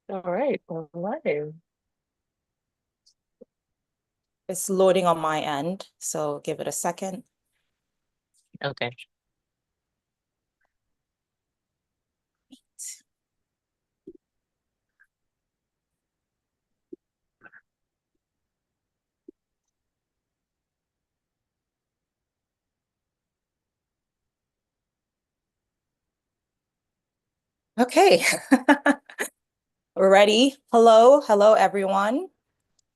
All right, all right. It's loading on my end, so give it a second. Okay. Okay, we're ready. Hello, everyone,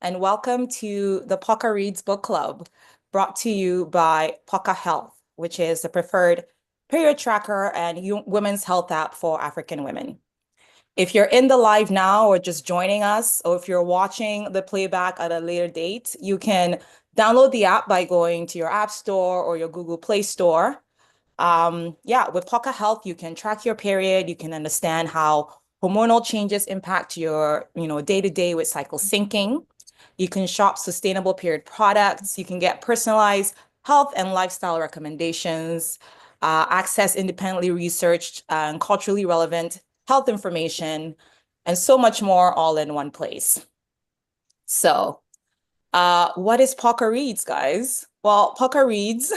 and welcome to the Poka Reads Book Club, brought to you by Poka Health, which is the preferred period tracker and women's health app for African women. If you're in the live now or just joining us, or if you're watching the playback at a later date, you can download the app by going to your App Store or your Google Play Store. Yeah, with Poka Health, you can track your period. You can understand how hormonal changes impact your, day-to-day with cycle syncing. You can shop sustainable period products. You can get personalized health and lifestyle recommendations, access independently researched and culturally relevant health information, and so much more all in one place. So, what is Poka Reads, guys? Well, Poka Reads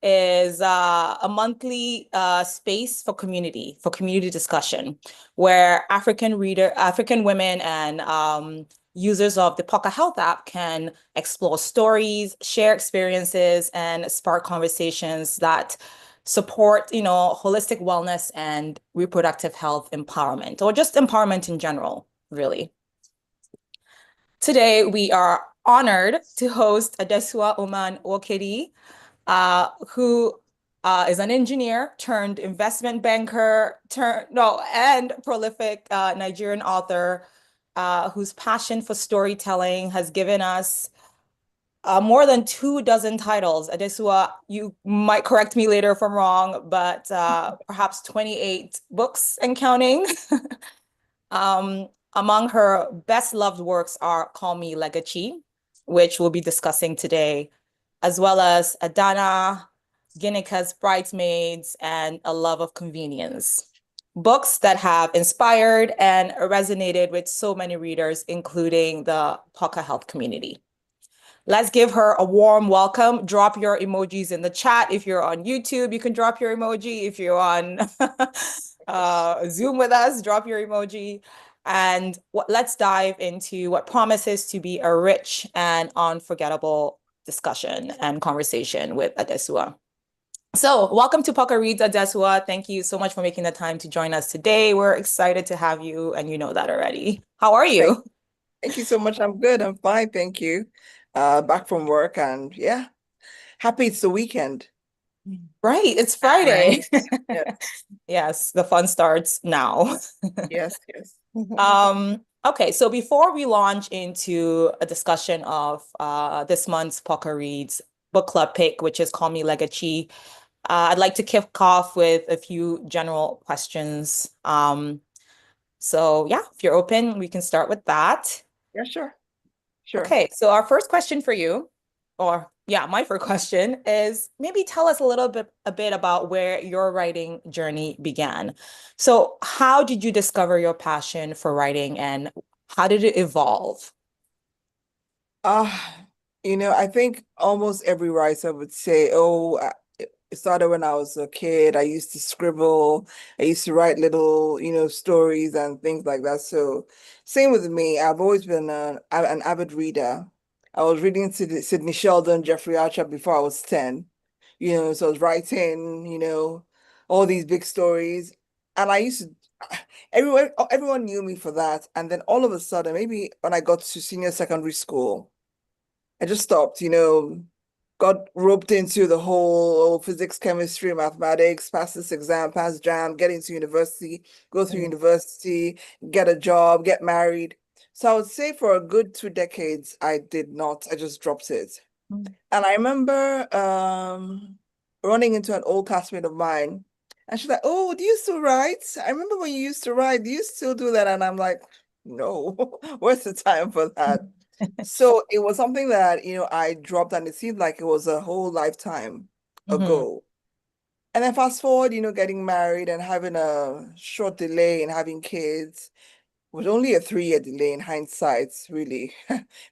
is a monthly space for community discussion, where African women and users of the Poka Health app can explore stories, share experiences, and spark conversations that support, holistic wellness and reproductive health empowerment, or just empowerment in general, really. Today, we are honored to host Adesuwa O'man Nwokedi, who is an engineer turned investment banker, and prolific Nigerian author, whose passion for storytelling has given us more than 2 dozen titles. Adesuwa, you might correct me later if I'm wrong, but perhaps 28 books and counting. Among her best loved works are Call Me Legachi, which we'll be discussing today, as well as Adanna, Ginika's Bridesmaids, and A Love of Convenience. Books that have inspired and resonated with so many readers, including the Poka Health community. Let's give her a warm welcome. Drop your emojis in the chat. If you're on YouTube, you can drop your emoji. If you're on Zoom with us, drop your emoji. And let's dive into what promises to be a rich and unforgettable discussion and conversation with Adesuwa. So, welcome to Poka Reads, Adesuwa. Thank you so much for making the time to join us today. We're excited to have you, and you know that already. How are Thank, you? thank you so much. I'm good. I'm fine. Thank you. Back from work and yeah, happy it's the weekend. Right, it's Right. Friday. Yeah. Yes, the fun starts now. Yes, yes. Okay, so before we launch into a discussion of this month's Poker Reads book club pick, which is Call Me Legachi, I'd like to kick off with a few general questions. So yeah, if you're open, we can start with that. Yeah, sure. Sure. Okay, so our first question for you, or yeah, my first question is maybe tell us a bit about where your writing journey began. So, how did you discover your passion for writing and how did it evolve? Uh, I think almost every writer would say, it started when I was a kid. I used to scribble. I used to write little, stories and things like that. So same with me. I've always been an avid reader. I was reading Sidney Sheldon, Jeffrey Archer before I was 10. So I was writing, all these big stories. And I used to, everyone knew me for that. And then all of a sudden, maybe when I got to senior secondary school, I just stopped, got roped into the whole physics, chemistry, mathematics, pass this exam, pass jam, get into university, go through Mm, university, get a job, get married. So I would say for a good 2 decades, I did not, I just dropped it. mm, And I remember running into an old classmate of mine, and she's like, "Oh, do you still write? I remember when you used to write. Do you still do that?" And I'm like, "No, where's the time for that?" So it was something that, I dropped and it seemed like it was a whole lifetime mhm, ago. And then fast forward, getting married and having a short delay in having kids. was only a 3-year delay in hindsight, really.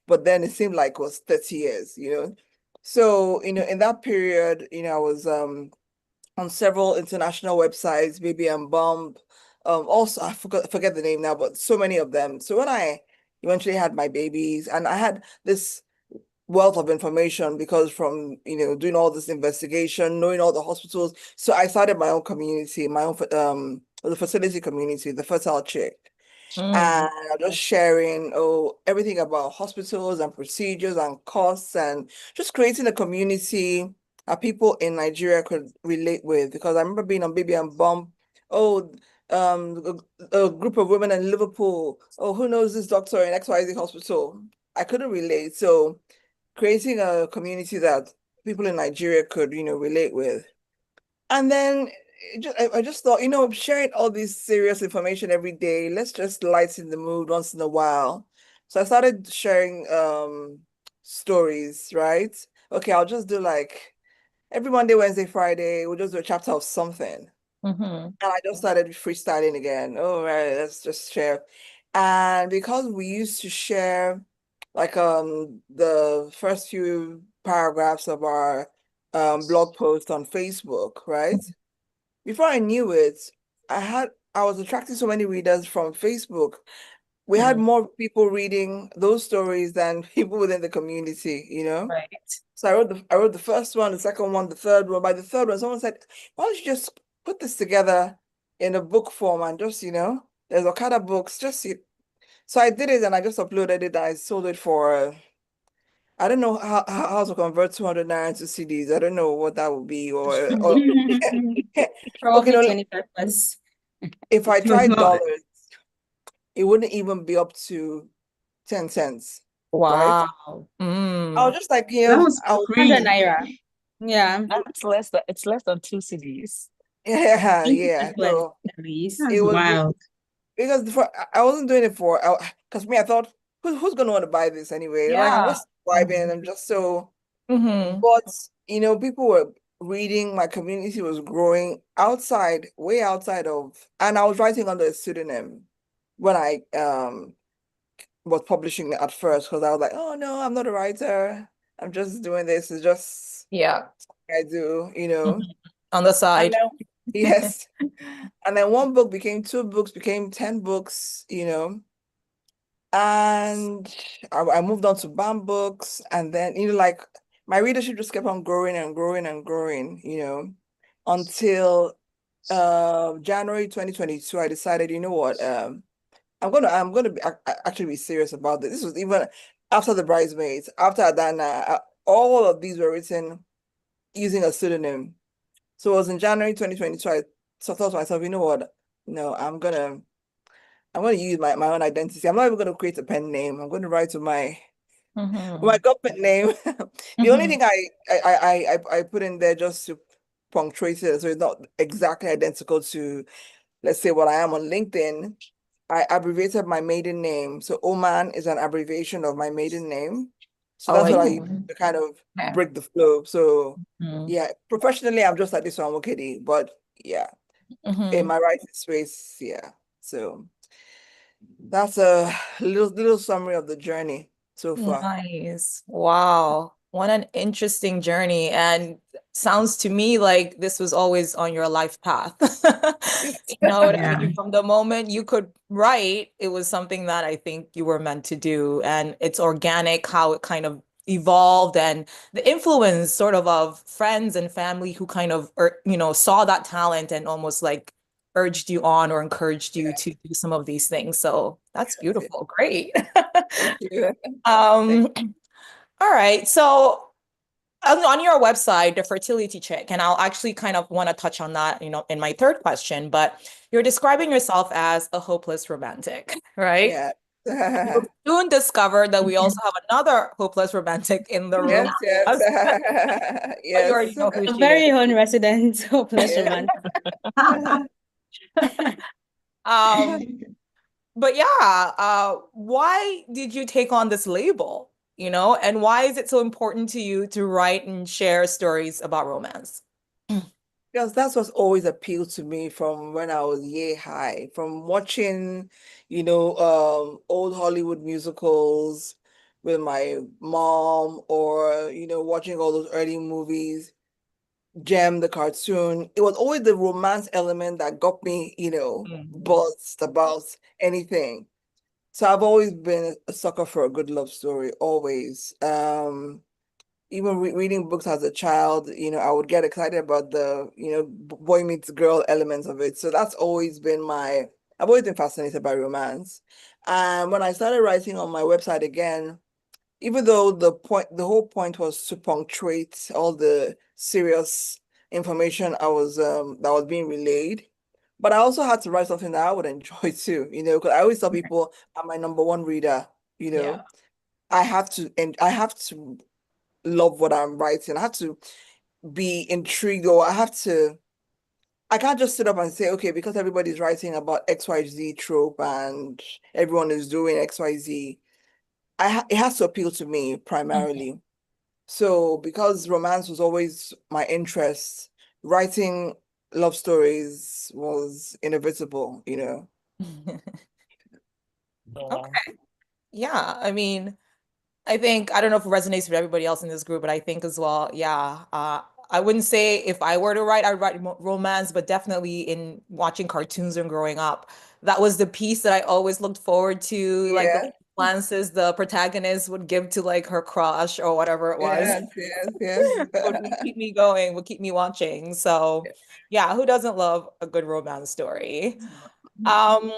But then it seemed like it was 30 years, you know. So, in that period, I was on several international websites, Baby and Bump. Also, I forget the name now, but so many of them. So when I eventually had my babies, and I had this wealth of information because from doing all this investigation, knowing all the hospitals, so I started my own community, my own the fertility community, the Fertile Chick. And I'm just sharing everything about hospitals and procedures and costs and just creating a community that people in Nigeria could relate with. Because I remember being on Baby and Bump, oh, a group of women in Liverpool, oh, who knows this doctor in XYZ hospital? I couldn't relate. So creating a community that people in Nigeria could, relate with. And then I just thought, sharing all this serious information every day, let's just lighten the mood once in a while. So I started sharing stories, right? Okay, I'll just do like every Monday, Wednesday, Friday, we'll just do a chapter of something. Mm-hmm. And I just started freestyling again. All right, let's just share. And because we used to share like the first few paragraphs of our blog post on Facebook, right? Before I knew it, I was attracting so many readers from Facebook. We had more people reading those stories than people within the community, Right. So I wrote the first one, the second one, the third one. By the third one, someone said, "Why don't you just put this together in a book form and just, there's Okada books, So I did it and I just uploaded it and I sold it for I don't know how to convert 200 naira into CDs. I don't know what that would be or okay, Probably no, 25 plus. if I It was tried not. dollars, it wouldn't even be up to 10 cents, right? Wow. I was just like, That was I was 100 free. naira. Yeah. It's less than 2 CDs. yeah. 25 plus So at least. it That's was wild. because I wasn't doing it for because me, I thought who's gonna want to buy this anyway? Like I'm Yeah. just vibing, I'm just so Mm-hmm. but people were reading, my community was growing outside, way outside of, and I was writing under a pseudonym when I was publishing it at first because I was like, oh no, I'm not a writer. I'm just doing this. It's just Yeah. I do, Mhm. On the And side. then, yes. And then one book became 2 books, became 10 books, And I moved on to BAM books. And then, like my readership just kept on growing and growing and growing, until January 2022, I decided, you know what, I'm gonna actually be serious about this. This was even after the Bridesmaids, after Adanna, all of these were written using a pseudonym. So it was in January 2022. I thought to myself, you know what? No, I'm gonna use my own identity. I'm not even gonna create a pen name. I'm gonna write with my Mm-hmm. government name. The only thing I put in there just to punctuate it so it's not exactly identical to, let's say, what I am on LinkedIn. I abbreviated my maiden name. So Oman is an abbreviation of my maiden name. So Oh, that's I what I see. use to kind of Yeah. break the flow. So Mm-hmm. yeah, professionally, I'm just like Adesuwa O'man, but yeah, in Mm-hmm. my writing space, yeah. So that's a little summary of the journey so far. Nice. Wow. What an interesting journey. And sounds to me like this was always on your life path. You know what I Yeah. mean? From the moment you could write, it was something that I think you were meant to do. And it's organic how it kind of evolved and the influence sort of friends and family who kind of, saw that talent and almost like urged you on or encouraged you Yeah, to do some of these things. So that's that's it. beautiful. Great. Thank you. Um, all right. So on your website, the fertility check, and I'll actually kind of want to touch on that, in my third question, but you're describing yourself as a hopeless romantic, right? Yeah. You'll soon discover that we also have another hopeless romantic in the room Yes, with us. But you already yes. know who A she is. very own resident hopeless Yeah. romantic. Um, but yeah, why did you take on this label, and why is it so important to you to write and share stories about romance? Because that's what's always appealed to me from when I was year high, from watching, old Hollywood musicals with my mom, or, watching all those early movies, Gem, the cartoon. It was always the romance element that got me, buzzed about anything. So I've always been a sucker for a good love story, always. Even reading books as a child, I would get excited about the, boy meets girl elements of it. So that's always been I've always been fascinated by romance. And when I started writing on my website again, even though the whole point was to punctuate all the serious information that was being relayed, but I also had to write something that I would enjoy too, because I always tell people I'm my number one reader, Yeah. and I have to love what I'm writing. I have to be intrigued, or I can't just sit up and say, okay, because everybody's writing about XYZ trope and everyone is doing XYZ, it has to appeal to me primarily. So because romance was always my interest, writing love stories was inevitable, Yeah. Yeah, I mean, I think I don't know if it resonates with everybody else in this group, but I think as well, yeah. I wouldn't say if I were to write, I'd write romance, but definitely in watching cartoons and growing up, that was the piece that I always looked forward to, like the Yeah, glances the protagonist would give to like her crush or whatever it was. yes, yes, Would yes. keep me going, would keep me watching. So yeah, who doesn't love a good romance story? Um,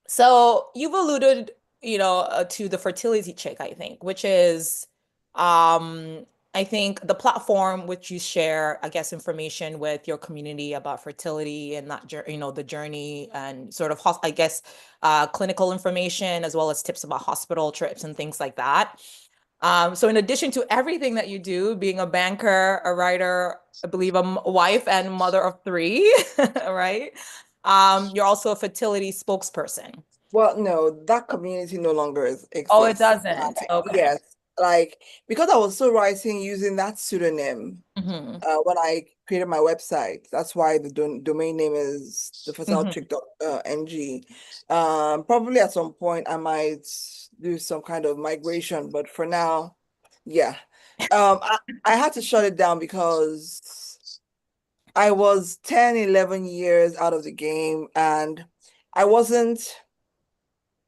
so you've alluded, to the fertility check, I think, which is, I think the platform which you share, I guess, information with your community about fertility and that, the journey and sort of, I guess, clinical information as well as tips about hospital trips and things like that. So in addition to everything that you do, being a banker, a writer, I believe a wife and mother of three, right? You're also a fertility spokesperson. Well, no, that community no longer Oh, it exists. doesn't. Okay. Yes, like because I was still writing using that pseudonym Hmm. when I created my website. That's why the domain name is Hmm. thefertilechick.ng. Probably at some point I might do some kind of migration, but for now, yeah. I had to shut it down because I was 10, 11 years out of the game, and I wasn't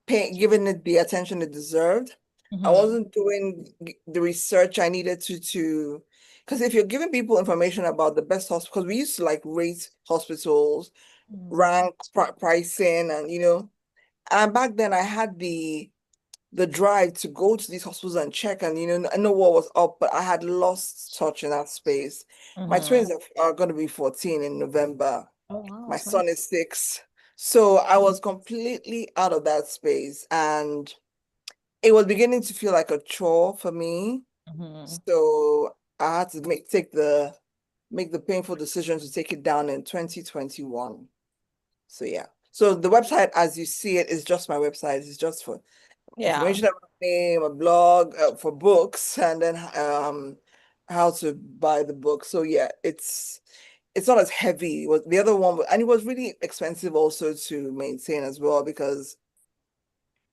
giving it the attention it deserved. I Hmm. wasn't doing the research I needed because if you're giving people information about the best hospital, because we used to like rate hospitals, rank pricing, and and back then I had the drive to go to these hospitals and check, and I know what was up, but I had lost touch in that space. My Hmm. twins are going to be 14 in November. Oh, wow. My So, son is 6. So I was completely out of that space, and it was beginning to feel like a chore for me. hmm. So I had to make the painful decision to take it down in 2021. So yeah. So the website, as you see it, is just my website. It's just for Yeah. information about me, a blog for books, and then how to buy the book. So yeah, it's not as heavy. It was the other one, and it was really expensive also to maintain as well because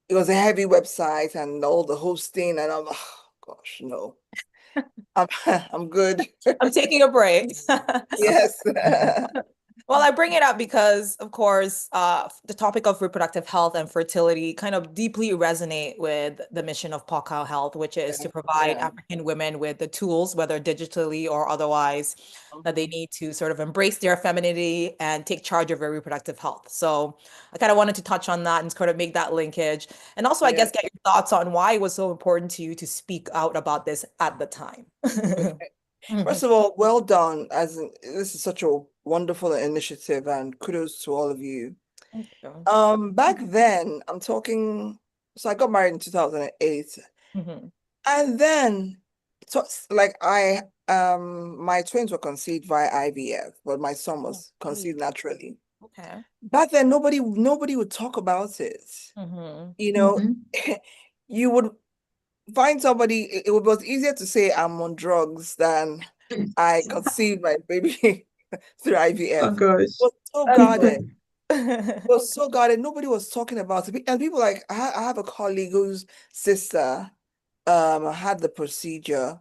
it was a heavy website and all the hosting, and I'm oh, gosh, no. I'm I'm good. I'm taking a break. Yes. Well, I bring it up because, of course, the topic of reproductive health and fertility kind of deeply resonate with the mission of Poka Health, which is to provide Yeah. African women with the tools, whether digitally or otherwise, that they need to sort of embrace their femininity and take charge of their reproductive health. So I kind of wanted to touch on that and sort of make that linkage. And also, I Yeah. guess, get your thoughts on why it was so important to you to speak out about this at the time. Okay. First of all, well done. This is such a wonderful initiative, and kudos to all of you. Thank you. Back then, so I got married in 2008. Mhm. And then, so like my twins were conceived via IVF, but my son Oh, was sweet. conceived naturally. Okay. Back then, nobody would talk about it. Hmm. You know, you would find somebody. Was easier to say I'm on drugs than I conceived my baby through Oh IVF. gosh. Was so That's guarded. good. Was so guarded. Nobody was talking about it. And people like I have a colleague whose sister had the procedure.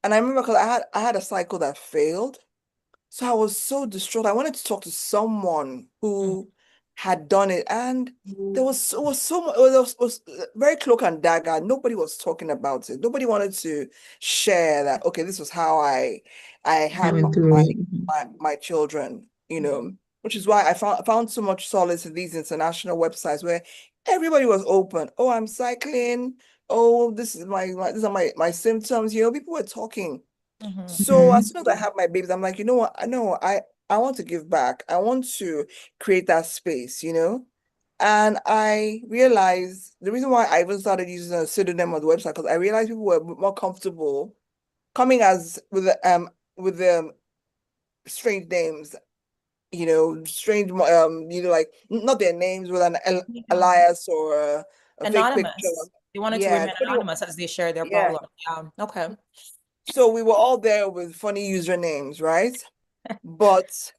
And I remember because I had a cycle that failed. So I was so distraught. I wanted to talk to someone who had done it, and there was so much. It was very cloak and dagger. Nobody was talking about it. Nobody wanted to share that. Okay, this was how I I had went through it. my children. Which is why I found so much solace in these international websites where everybody was open. Oh, I'm cycling. Oh, this is these are my symptoms. People were talking. So Mhm. as soon as I have my babies, I'm like, you know what? I know I want to give back. I want to create that space. And I realized the reason why I even started using a pseudonym on the website because I realized people were more comfortable coming as with strange names, strange like not their names with an Yeah. alias or a fake picture. Anonymous. They wanted to Yeah, remain anonymous as they share their yeah. problem. Yeah. Okay. So we were all there with funny usernames, right? But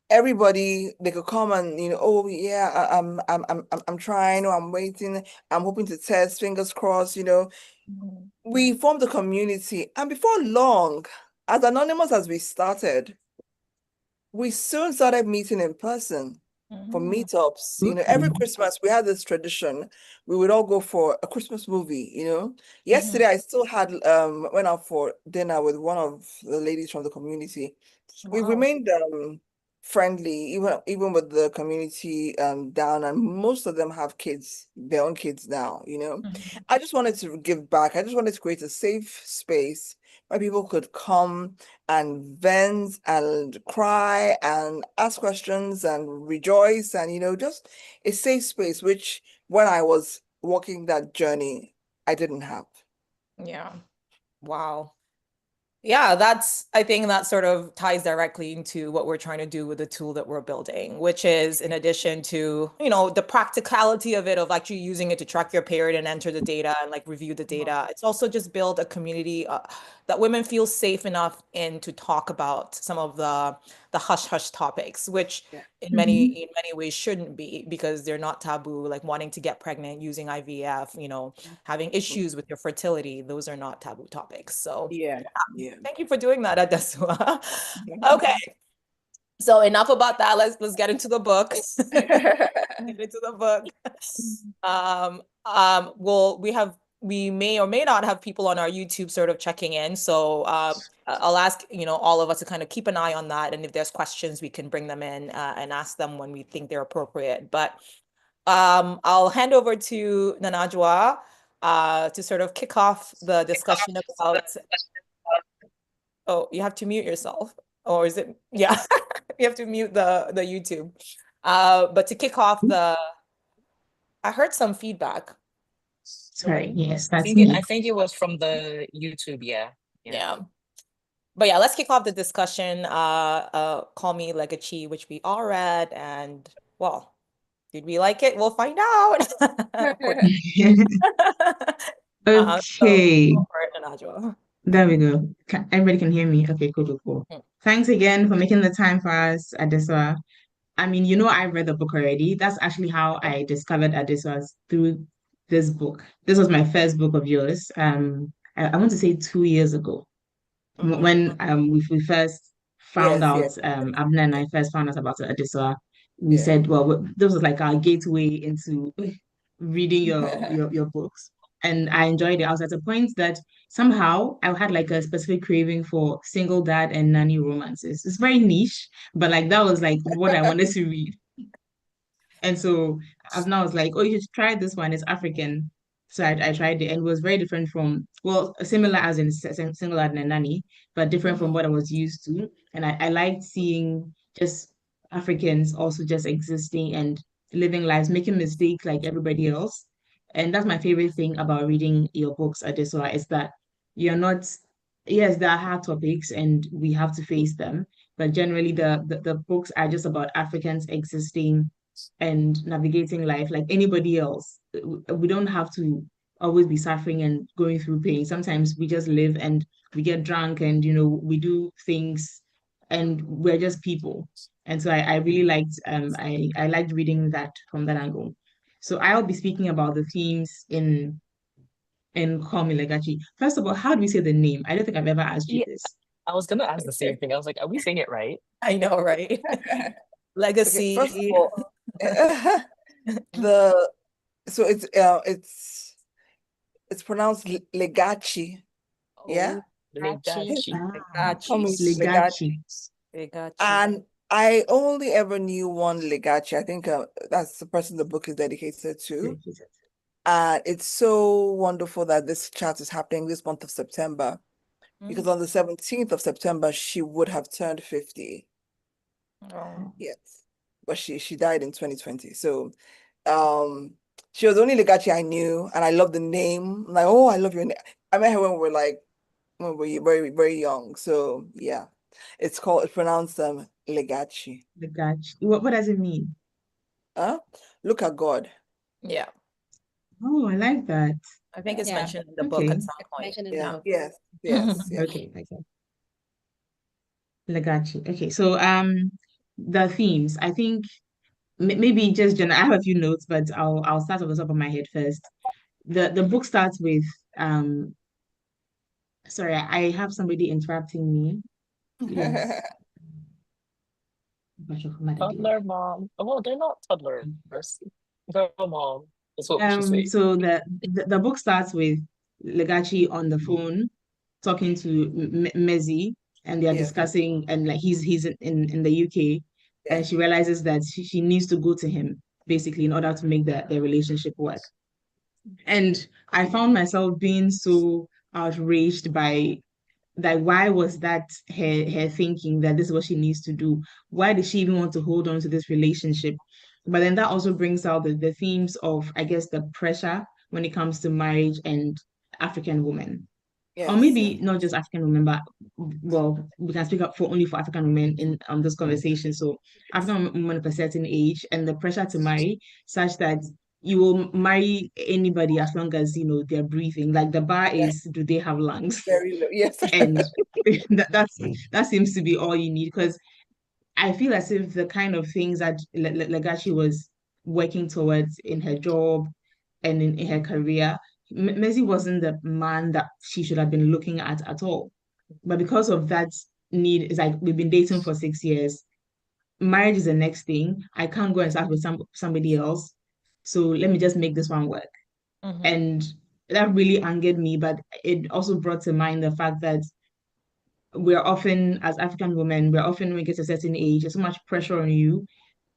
everybody they could come and oh yeah, I'm trying or I'm waiting, I'm hoping to test, fingers crossed. Mhm. We formed a community, and before long, as anonymous as we started, we soon started meeting in person for Mhm. meetups. Every Okay. Christmas we had this tradition. We would all go for a Christmas movie. Mhm. Yesterday I still had went out for dinner with one of the ladies from the community. We've Wow. remained friendly, even with the community down, and most of them have kids, their own kids now. Mhm. I just wanted to give back. I just wanted to create a safe space where people could come and vent and cry and ask questions and rejoice and just a safe space, which when I was walking that journey, I didn't have. Yeah. Wow. Yeah, I think that sort of ties directly into what we're trying to do with the tool that we're building, which is in addition to, the practicality of it, of actually using it to track your period and enter the data and like review the data. It's also just build a community that women feel safe enough in to talk about some of the hush hush topics, which Yeah. in many Mhm. in many ways shouldn't be because they're not taboo, like wanting to get pregnant using IVF, having issues with your fertility. Those are not taboo topics. So Yeah, yeah. thank you for doing that, Adesuwa. Okay, so enough about that. Let's get into the book. Get into the book. Well, we may or may not have people on our YouTube sort of checking in. So I'll ask, all of us to kind of keep an eye on that. And if there's questions, we can bring them in and ask them when we think they're appropriate. But I'll hand over to Nanajwa to sort of kick off the discussion about. Oh, you have to mute yourself. Or is it? Yeah, you have to mute the YouTube. But to kick off I heard some feedback. Sorry, yes, I that's think it, me. I think it was from the YouTube, yeah. Yeah. Yeah. But yeah, let's kick off the discussion. Call Me Legachi, which we all read, and well, did we like it? We'll find out. Of course. So Okay, go for it, Nanajwa. there we go. Everybody can hear me. Okay, cool, cool, cool. Mm. Thanks again for making the time for us, Adesuwa. I mean, I read the book already. That's actually how I discovered Adesuwa through this book. This was my first book of yours. I want to say 2 years ago. When we first found Yes, out, yes, Abner and I first found out about Adesuwa, we yeah. said, well, this was like our gateway into reading your books. And I enjoyed it. I was at a point that somehow I had like a specific craving for single dad and nanny romances. It's very niche, but like that was like what I wanted to read. And so I've now was like, oh, you should try this one. It's African. So I tried it and it was very different from, well, similar as in single and a nanny, but different from what I was used to. And I liked seeing just Africans also just existing and living lives, making mistakes like everybody else. And that's my favorite thing about reading your books, Adesola, is that you're not, yes, there are hard topics and we have to face them, but generally the books are just about Africans existing and navigating life like anybody else. We don't have to always be suffering and going through pain. Sometimes we just live and we get drunk and we do things and we're just people. And so I really liked I liked reading that from that angle. So I'll be speaking about the themes in Call Me Legachi. First of all, how do we say the name? I don't think I've ever asked you Yeah, this. I was gonna ask the same thing. I was like, are we saying it right? I know, right? Okay, Legacy. first of all, so it's pronounced Legachi. Yeah. Oh, Legachi. Call me Legachi. Legachi. Legachi. And I only ever knew one Legachi. I think that's the person the book is dedicated to. And it's so wonderful that this chat is happening this month of September, because on the 17th of September, she would have turned 50. Oh. Yes. But she died in 2020. So she was the only Legachi I knew, and I love the name. I'm like, oh, I love your name. I met her when we were very, very young. So yeah. It's pronounced Legachi. Legachi. What does it mean? Look at God. Yeah. Oh, I like that. I think it's Yeah. mentioned in the book Okay. at some point. Mentioned in the Yeah. book. Yes. Yes. Yes. Okay. Legachi. Okay. So the themes. I think maybe just general. I have a few notes, but I'll start off the top of my head first. The book starts with sorry, I have somebody interrupting me. Yes. Toddler mom. Oh, well, they're not toddlers. Girl mom. That's what we should say. So the book starts with Legachi on the phone talking to Mezzi, and they're Yeah. discussing, and like he's in the UK, Yeah. and she realizes that she needs to go to him basically in order to make their relationship work. And I found myself being so outraged by that. Why was that her thinking that this is what she needs to do? Why did she even want to hold on to this relationship? But then that also brings out the themes of, I guess, the pressure when it comes to marriage and African women. Or Yes. maybe not just African women, but well, we can speak up for only for African women in this conversation. So African women of a certain age and the pressure to marry, such that you will marry anybody as long as you know they're breathing. Like the bar is, do they have lungs? Very low. Yes. And that seems to be all you need, because I feel as if the kind of things that Legachi was working towards in her job and in her career, Messi wasn't the man that she should have been looking at all. But because of that need, it's like we've been dating for 6 years. Marriage is the next thing. I can't go and start with somebody else. So let me just make this one work. And that really angered me, but it also brought to mind the fact that we're often, as African women, we're often when we get to a certain age, there's so much pressure on you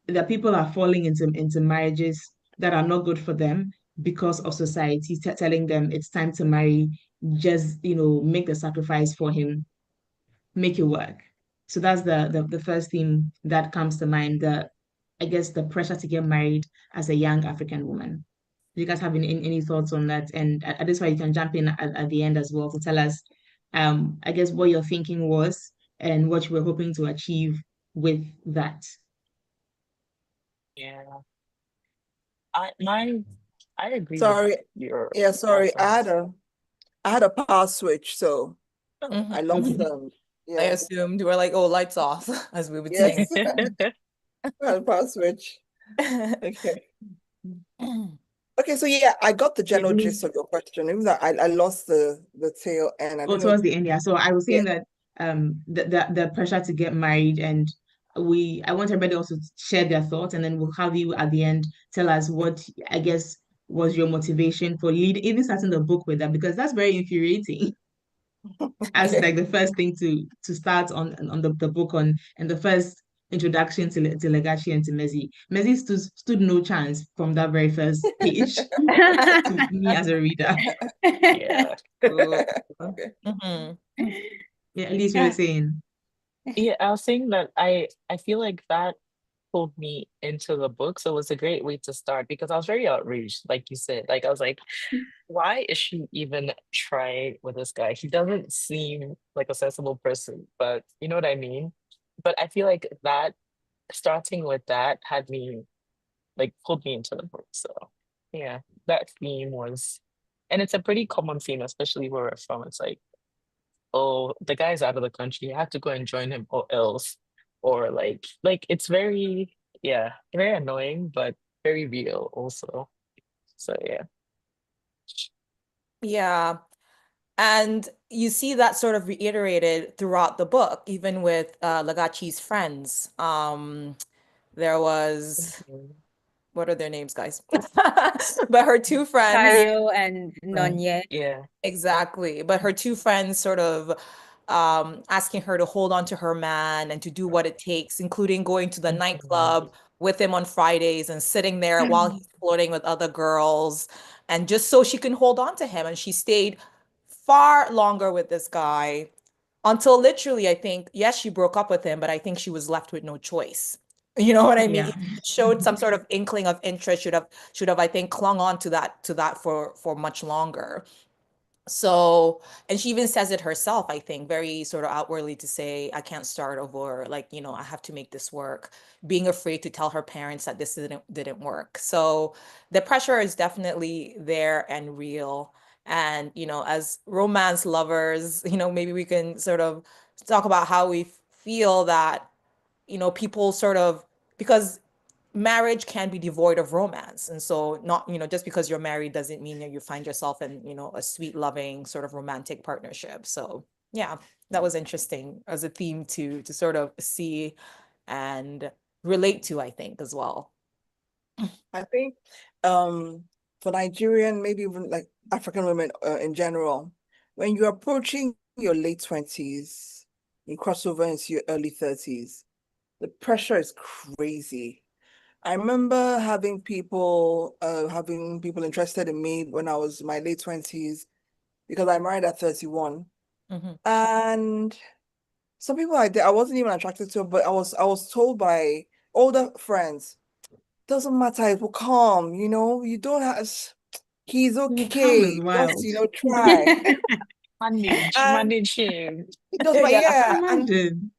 that people are falling into marriages that are not good for them because of society telling them it's time to marry, just make the sacrifice for him, make it work. So that's the first thing that comes to mind, I guess the pressure to get married as a young African woman. Do you guys have any thoughts on that? And at this point, you can jump in at the end as well to tell us, I guess, what your thinking was and what you were hoping to achieve with that. Yeah. I agree Sorry. with your Yeah, sorry. preference. I had a power switch, so Oh. I lost Okay. them. I Yeah. assumed you were like, oh, lights off, as we would Yes. say. I had a power switch. Okay. Okay, so yeah, I got the general gist of your question. Even though I lost the tail end. I don't know. Towards the end, yeah. So I was saying Yeah. that the pressure to get married, and I want everybody also to share their thoughts, and then we'll have you at the end tell us what, I guess, was your motivation for even starting the book with that, because that's very infuriating as Okay. like the first thing to start on the book on, and the first introduction to Legachi and to Mezzi. Mezzi stood no chance from that very first page to me as a reader. Yeah. Okay. Yeah, at least you were saying. Yeah, I was saying that I feel like that pulled me into the book. So it was a great way to start because I was very outraged, like you said. Like I was like, why is she even trying with this guy? He doesn't seem like a sensible person, but you know what I mean? But I feel like that starting with that had me like pulled me into the book. So yeah, that theme was, and it's a pretty common theme, especially where we're from. It's like oh, the guy's out of the country. You have to go and join him or else. Or like it's very, yeah, very annoying, but very real also. So yeah. Yeah. And you see that sort of reiterated throughout the book, even with Legachi's friends. There was, Mhm. what are their names, guys? But her two friends, Tayo and Nonye. Yeah. exactly. But her two friends sort of asking her to hold on to her man and to do what it takes, including going to the Mhm. nightclub with him on Fridays and sitting there while he's flirting with other girls, and just so she can hold on to him. And she stayed far longer with this guy until literally, I think, yes, she broke up with him, but I think she was left with no choice. You know what I mean? Yeah. If she showed some sort of inkling of interest, should have, I think, clung on to that for much longer. So, and she even says it herself, I think, very sort of outwardly to say, I can't start over, like, I have to make this work, being afraid to tell her parents that this didn't work. So the pressure is definitely there and real. And, as romance lovers, maybe we can sort of talk about how we feel that, people sort of, because marriage can be devoid of romance. And so not, just because you're married doesn't mean that you find yourself in, a sweet, loving sort of romantic partnership. So yeah, that was interesting as a theme to sort of see and relate to, I think, as well. I think um for Nigerian, maybe even like African women in general, when you're approaching your late 20s, you cross over into your early 30s, the pressure is crazy. I remember having people interested in me when I was in my late 20s because I married at 31. Mhm. And some people I wasn't even attracted to, but I was told by older friends, doesn't matter, it will come, you don't have, he's It will come as okay, just, wild. try. And Manage him. it does my, Yeah. yeah. Imagine.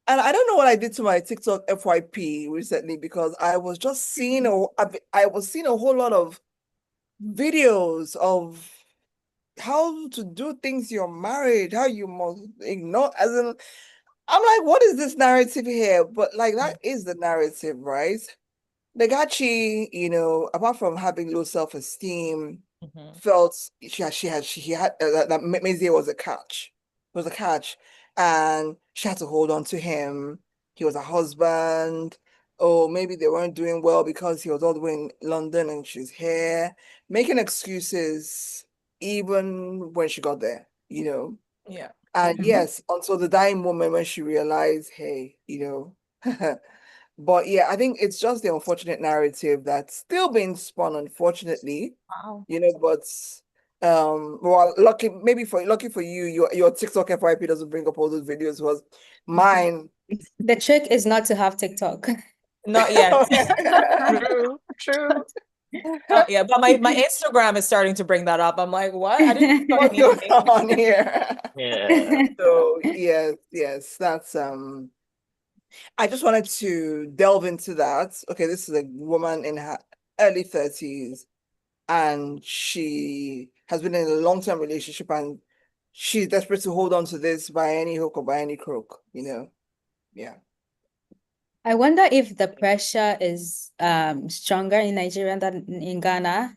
And I don't know what I did to my TikTok FYP recently because I was just seeing I was seeing a whole lot of videos of how to do things you're married, how you must ignore, as in, I'm like, what is this narrative here? But like that is the narrative, right? Legachi, apart from having low self-esteem, Mhm. felt she had that Mezie was a catch. It was a catch. And she had to hold on to him. He was a husband. Oh, maybe they weren't doing well because he was all the way in London and she's here, making excuses even when she got there. Yeah. And Mhm. yes, until the dying moment when she realized, hey, But yeah, I think it's just the unfortunate narrative that's still being spun, unfortunately. Wow. But well, lucky for you, your TikTok FYP doesn't bring up all those videos. Was mine. The trick is not to have TikTok. Not yet. True, true. Not yet. But my Instagram is starting to bring that up. I'm like, what? I didn't start What's going anything. on here? Yeah. So yes, that's I just wanted to delve into that. Okay, this is a woman in her early 30s and she has been in a long-term relationship and she's desperate to hold on to this by any hook or by any crook. Yeah. I wonder if the pressure is stronger in Nigeria than in Ghana.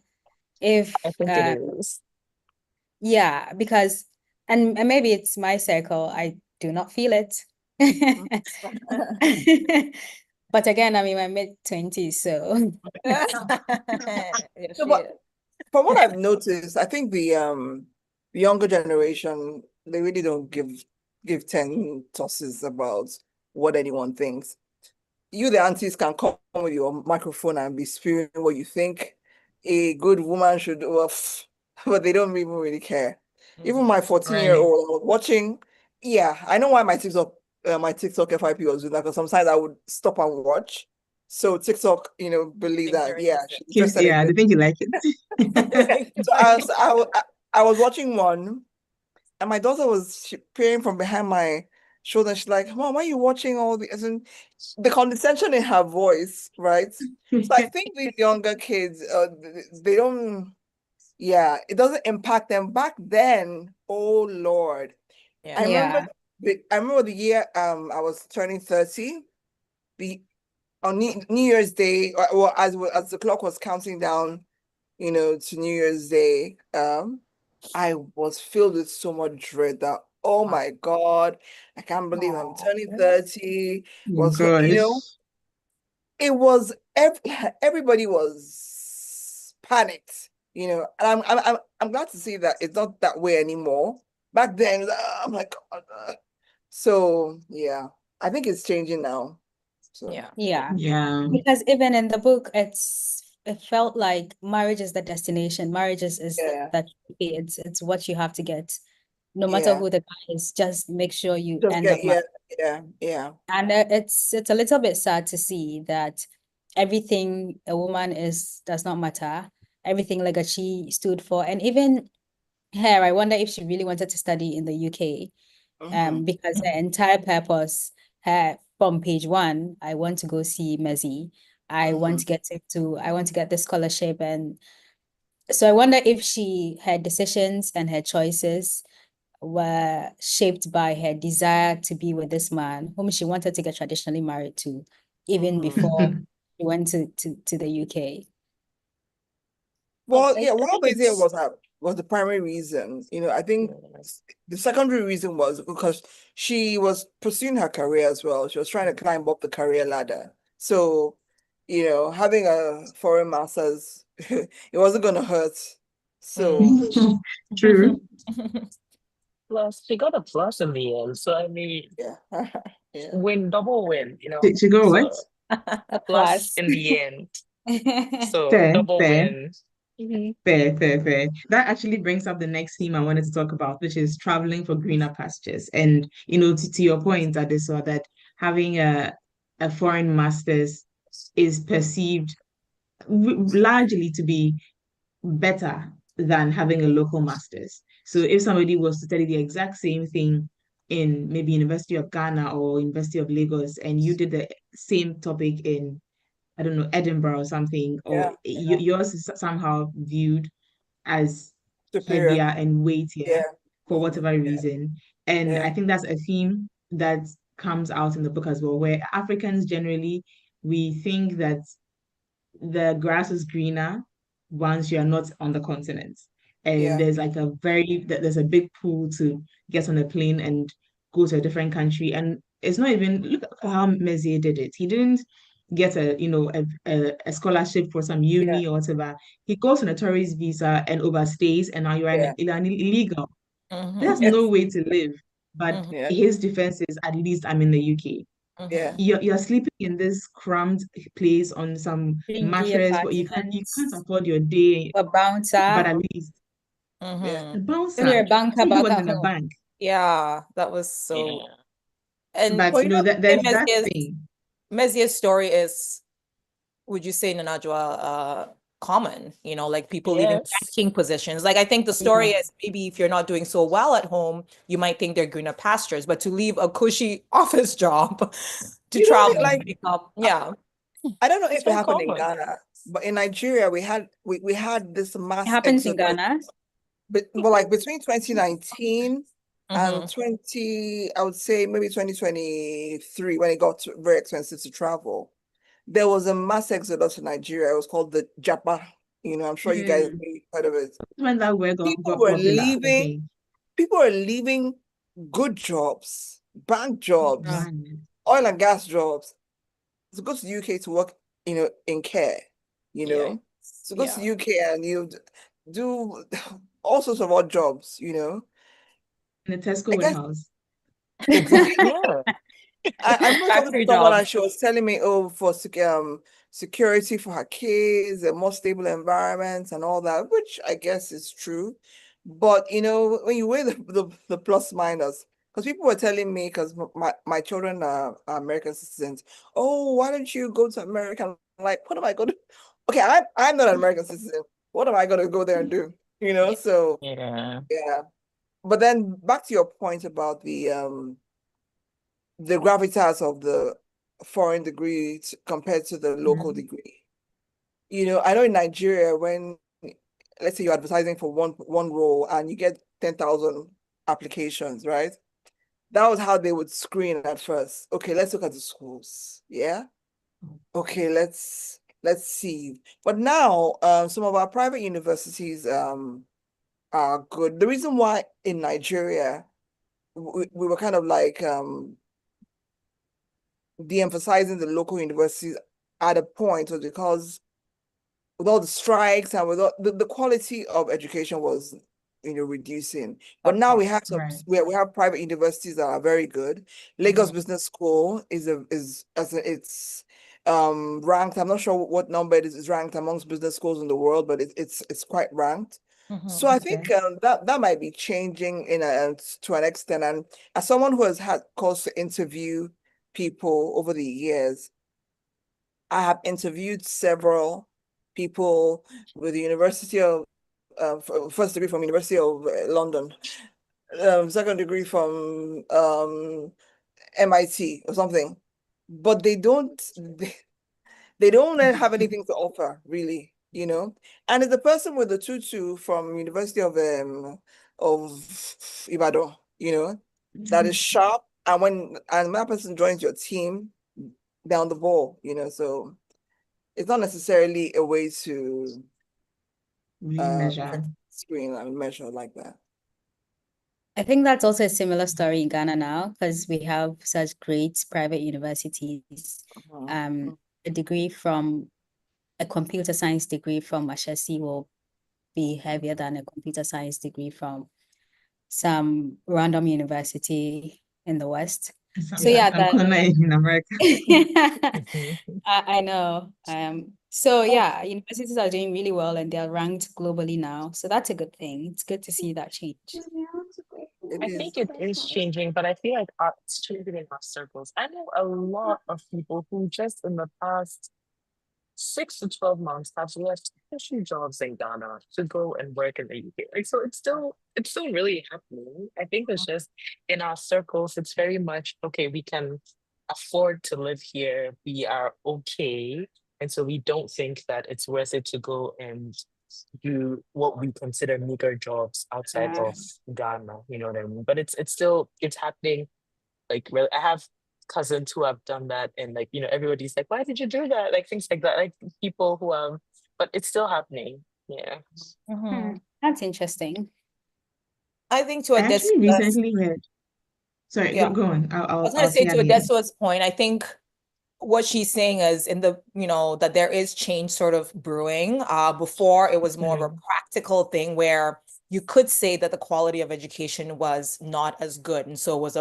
If I think it is. yeah, because and maybe it's my circle, I do not feel it. But again, I'm in my mid-20s, so Yeah, No, she but is. from what I've noticed, I think the younger generation, they really don't give 10 tosses about what anyone thinks. You, the aunties, can come with your microphone and be spewing what you think a good woman should do, but they don't even really care. Even Mhm. my Right. 14-year-old was watching. Yeah, I know why my TikTok FIP was doing that because sometimes I would stop and watch. So TikTok, believe Think that, you're yeah, interested. she's Kids, interested in yeah, this. they think you like it. So I was watching one, and my daughter was peering from behind my shoulder. She's like, "Mom, why are you watching all the?" As in, the condescension in her voice, right? So I think these younger kids, they don't. Yeah, it doesn't impact them. Back then, oh Lord, I Yeah. remember Yeah. I remember the year I was turning 30, the on New Year's Day, or as the clock was counting down, to New Year's Day, I was filled with so much dread that, oh my God, I can't believe I'm Aw. turning 30. Oh gosh. It was everybody was panicked, and I'm glad to see that it's not that way anymore. Back then, oh my God. So yeah, I think it's changing now. So Yeah. Yeah. Yeah. Because even in the book, it felt like marriage is the destination. Marriage is yeah, that it's what you have to get. No matter yeah. who the guy is, just make sure you Just end get up married. yeah. And it's a little bit sad to see that everything a woman is does not matter. Everything Legacy stood for. And even her, I wonder if she really wanted to study in the UK. Mm-hmm. Because her entire purpose, her from page one, I want to go see Messi. Mm-hmm. I want to get the scholarship. And so I wonder if her decisions and her choices were shaped by her desire to be with this man whom she wanted to get traditionally married to, even Mm-hmm. before she went to the UK. Well, Well, yeah, I one of think the things it's was the primary reason. I think yeah. the secondary reason was because she was pursuing her career as well. She was trying to climb up the career ladder. So, having a foreign master's, it wasn't gonna hurt. So, True. Plus, she got a plus in the end. So I mean, yeah. Yeah. win, double win, To go what? So A plus plus. in the end. So Fair, double fair, win. Mhm. fair, fair, fair. That actually brings up the next theme I wanted to talk about, which is traveling for greener pastures. And to your point, Adesuwa, that having a foreign master's is perceived largely to be better than having a local master's. So if somebody was to study the exact same thing in maybe University of Ghana or University of Lagos, and you did the same topic in, I don't know, Edinburgh or something, or Yeah. Yeah. yours is somehow viewed as Superior. heavier and weightier Yeah. for Mm-hmm. whatever reason. And I Yeah. think that's a theme that comes out in the book as well, where Africans generally, we think that the grass is greener once you're not on the continent. And Yeah. there's like there's a big pull to get on a plane and go to a different country. And it's not even, look at how Messier did it. He didn't get a scholarship for some Yeah. uni or whatever. He goes on a tourist visa and overstays, and now Yeah. you're an illegal. There's Mhm. Yeah. no way to live. But Mhm. Yeah. his defense is, at least I'm in the UK. Yeah. Mhm. You're sleeping in this cramped place on some Dingy mattress, but you can't apartments, afford your day. a But bouncer. at least Yeah. a Mhm. If you're bouncer. a banker See, he back was at in a home. bank. Yeah, that was so. Yeah. And But Well, would that you there's say that thing. Mezier's story is, would you say, Nanajwa, common? Like people leaving Yes. banking positions. Like I think the story Yeah. is maybe if you're not doing so well at home, you might think they're greener pastures, but to leave a cushy office job to travel to like become, I, yeah, I don't know It's if it so happened in common. Ghana, but in Nigeria we had this It mass happens in exodus, Ghana. but like between 2019 and Mm-hmm. I would say maybe 2023 when it got very expensive to travel. There was a mass exodus in Nigeria. It was called the Japa. I'm sure you guys Mm. heard of it. When that word People got were popular, I leaving, think. people were leaving good jobs, bank jobs, Man. oil and gas jobs to go to the UK to work, in care, you Yeah, know, to go to the yeah, UK and do all sorts of odd jobs. In a Tesco I guess warehouse. Exactly. Yeah. I remember talking to factory someone jobs. and she was telling me, oh, for security for her kids, a more stable environment and all that, which I guess is true. But when you weigh the plus minus, because people were telling me, because my children are American citizens, oh, why don't you go to America? I'm like, what am I going to? Okay, I'm not an American citizen. What am I going to go there and do? Yeah. So Yeah. yeah. But then back to your point about the gravitas of the foreign degree compared to the local Mm. degree. I know in Nigeria, when let's say you're advertising for one role and you get 10,000 applications, right? that was how they would screen at first. Okay, let's look at the schools. Yeah. Okay, let's see. But now, some of our private universities are good. The reason why in Nigeria we were kind of like de-emphasizing the local universities at a point was because with all the strikes and with all the quality of education was reducing. But now we have some Right. we have private universities that are very good. Lagos Business School it's ranked. I'm not sure what number it is ranked amongst business schools in the world, but it's quite ranked. So I Okay. think that might be changing to an extent. And as someone who has had calls to interview people over the years, I have interviewed several people with the University of first degree from University of London, second degree from MIT or something, but they don't have anything to offer really, And it's the person with the tutu from University of Ibadan, that is sharp, and when that person joins your team, down the ball, So it's not necessarily a way to Really measure. screen and measure like that. I think that's also a similar story in Ghana now because we have such great private universities. Mhm. A degree from a computer science degree from Ashesi will be heavier than a computer science degree from some random university in the West. So Some yeah, corner in America. I know. So yeah, universities are doing really well and they're ranked globally now. So that's a good thing. It's good to see that change. It I is. think it is changing, but I feel like it's changing in our circles. I know a lot of people who just in the past 6 to 12 months have left cushy jobs in Ghana to go and work in the UK. Like, so it's still really happening. I think it's just in our circles, it's very much okay, we can afford to live here, we are okay. And so we don't think that it's worth it to go and do what we consider meager jobs outside of Ghana, you know what I mean? But it's happening. Like, really, I have cousins who have done that, and like, everybody's like, why did you do that? Like things like that. Like people who have, but it's still happening. Yeah. That's interesting. I think to I Adesuwa's, actually recently heard. Sorry, yeah, go on. I was going I'll to say say to at the end. Adesuwa's point, I think what she's saying is that there is change sort of brewing. Before it was more of a practical thing where you could say that the quality of education was not as good. And so it was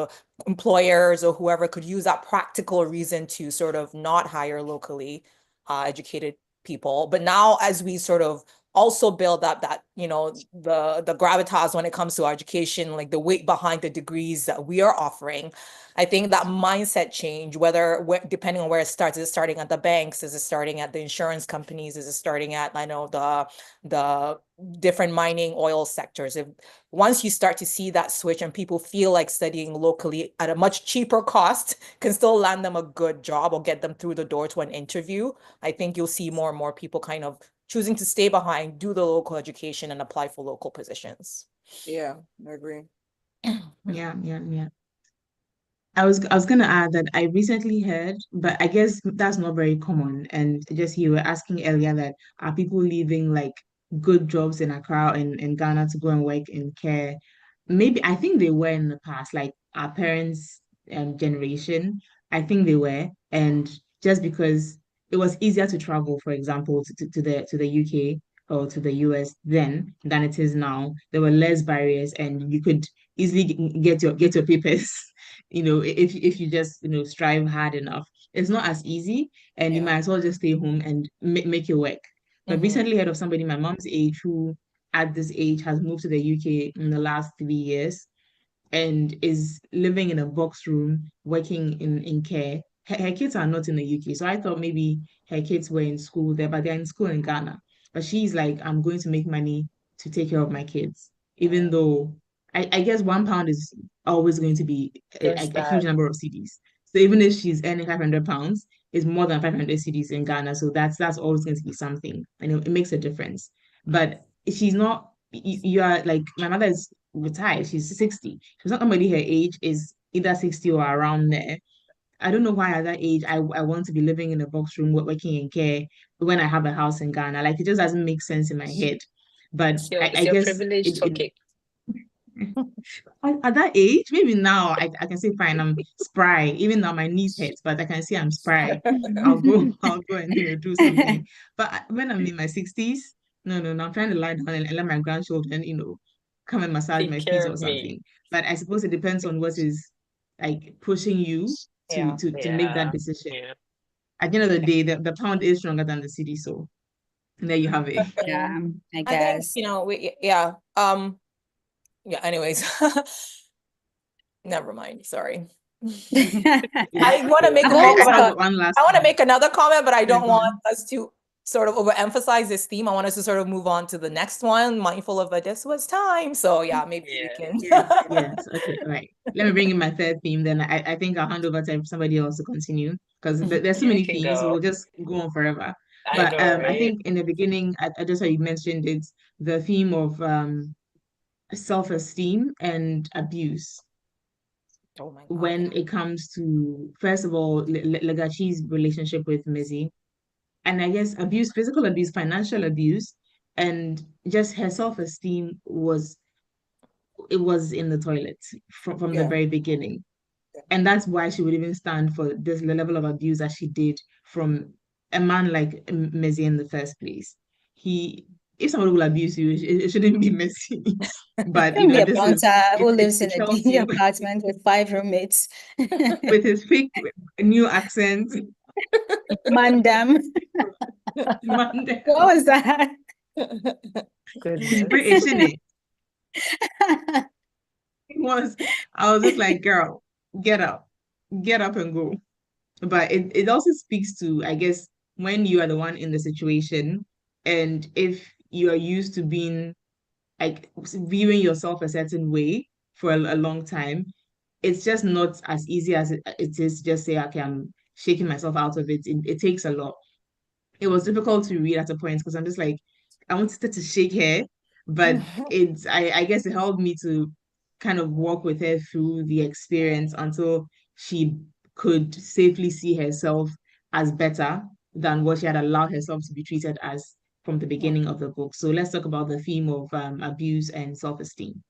employers or whoever could use that practical reason to sort of not hire locally educated people. But now as we sort of also build up that, the gravitas when it comes to education, like the weight behind the degrees that we are offering, I think that mindset change, depending on where it starts, is it starting at the banks? Is it starting at the insurance companies? Is it starting at, I know, the different mining oil sectors? If once you start to see that switch and people feel like studying locally at a much cheaper cost can still land them a good job or get them through the door to an interview, I think you'll see more and more people kind of choosing to stay behind, do the local education, and apply for local positions. Yeah, I agree. Yeah. I was gonna add that I recently heard, but I guess that's not very common. And just you were asking earlier that are people leaving like good jobs in Accra in Ghana to go and work in care? Maybe I think they were in the past, like our parents' generation. I think they were, and just because it was easier to travel, for example, to the UK or to the US then than it is now, there were less barriers, and you could easily get your papers if you just strive hard enough. It's not as easy, and you Yeah. might as well just stay home and make it work. But recently heard of somebody my mom's age who at this age has moved to the UK in the last 3 years and is living in a box room working in care. Her kids are not in the UK, so I thought maybe her kids were in school there, but they're in school in Ghana. But she's like, I'm going to make money to take care of my kids, even though I guess £1 is always going to be There's a huge that. number of CDs. So even if she's earning £500, it's more than 500 CDs in Ghana. So that's always going to be something, and it makes a difference. But she's not. You are like my mother is retired. She's 60. She's not somebody her age is either 60 or around there. I don't know why at that age I want to be living in a box room working in care when I have a house in Ghana. Like it just doesn't make sense in my head. But It's I your guess privilege it talking. at that age, maybe now I can say fine, I'm spry. Even though my knees hurt, but I can say I'm spry. I'll go and do something. But when I'm in my 60s, no, I'm trying to lie down and let my grandchildren, come and massage Take my feet care or of me. something. But I suppose it depends on what is like pushing you to Yeah. to make that Yeah. decision. Yeah. At the end of the day, the pound is stronger than the city, so there you have it. Yeah, I I think, guess. anyways. Never mind, sorry. Yeah. I want to make I've a always I have thought, one last I want to thing. make another comment, but I Yeah, don't go want on. us to sort of overemphasize this theme. I want us to sort of move on to the next one, mindful of Adesuwa's time. So yeah, maybe we Yeah. can. Yes, okay, right. Let me bring in my third theme, then I think I'll hand over to somebody else to continue because there's so You many can themes, we'll go. just go on forever. I But know, I right? think in the beginning, I just how you mentioned it's the theme of self-esteem and abuse Oh my God, when yeah. it comes to, first of all, Legachi's relationship with Mizzy, and I guess abuse, physical abuse, financial abuse, and just her self-esteem was in the toilet from the Yeah. very beginning. And that's why she would even stand for this level of abuse that she did from a man like Messi in the first place. He, if somebody will abuse you, it shouldn't be Messi. But can be a this is bouncer who it lives in a tells dingy you apartment with 5 roommates. with his fake new accent, Mandam. man, What was that? he's Goodness. British, isn't it? He was. I was just like, girl, get up, get up and go. But it also speaks to, I guess, when you are the one in the situation, and if you are used to being like viewing yourself a certain way for a long time, it's just not as easy as it is to just say, okay, I'm shaking myself out of it. It takes a lot. It was difficult to read at a point because I'm just like, I wanted to shake her, but I guess it helped me to kind of walk with her through the experience until she could safely see herself as better than what she had allowed herself to be treated as from the beginning of the book. So let's talk about the theme of abuse and self-esteem.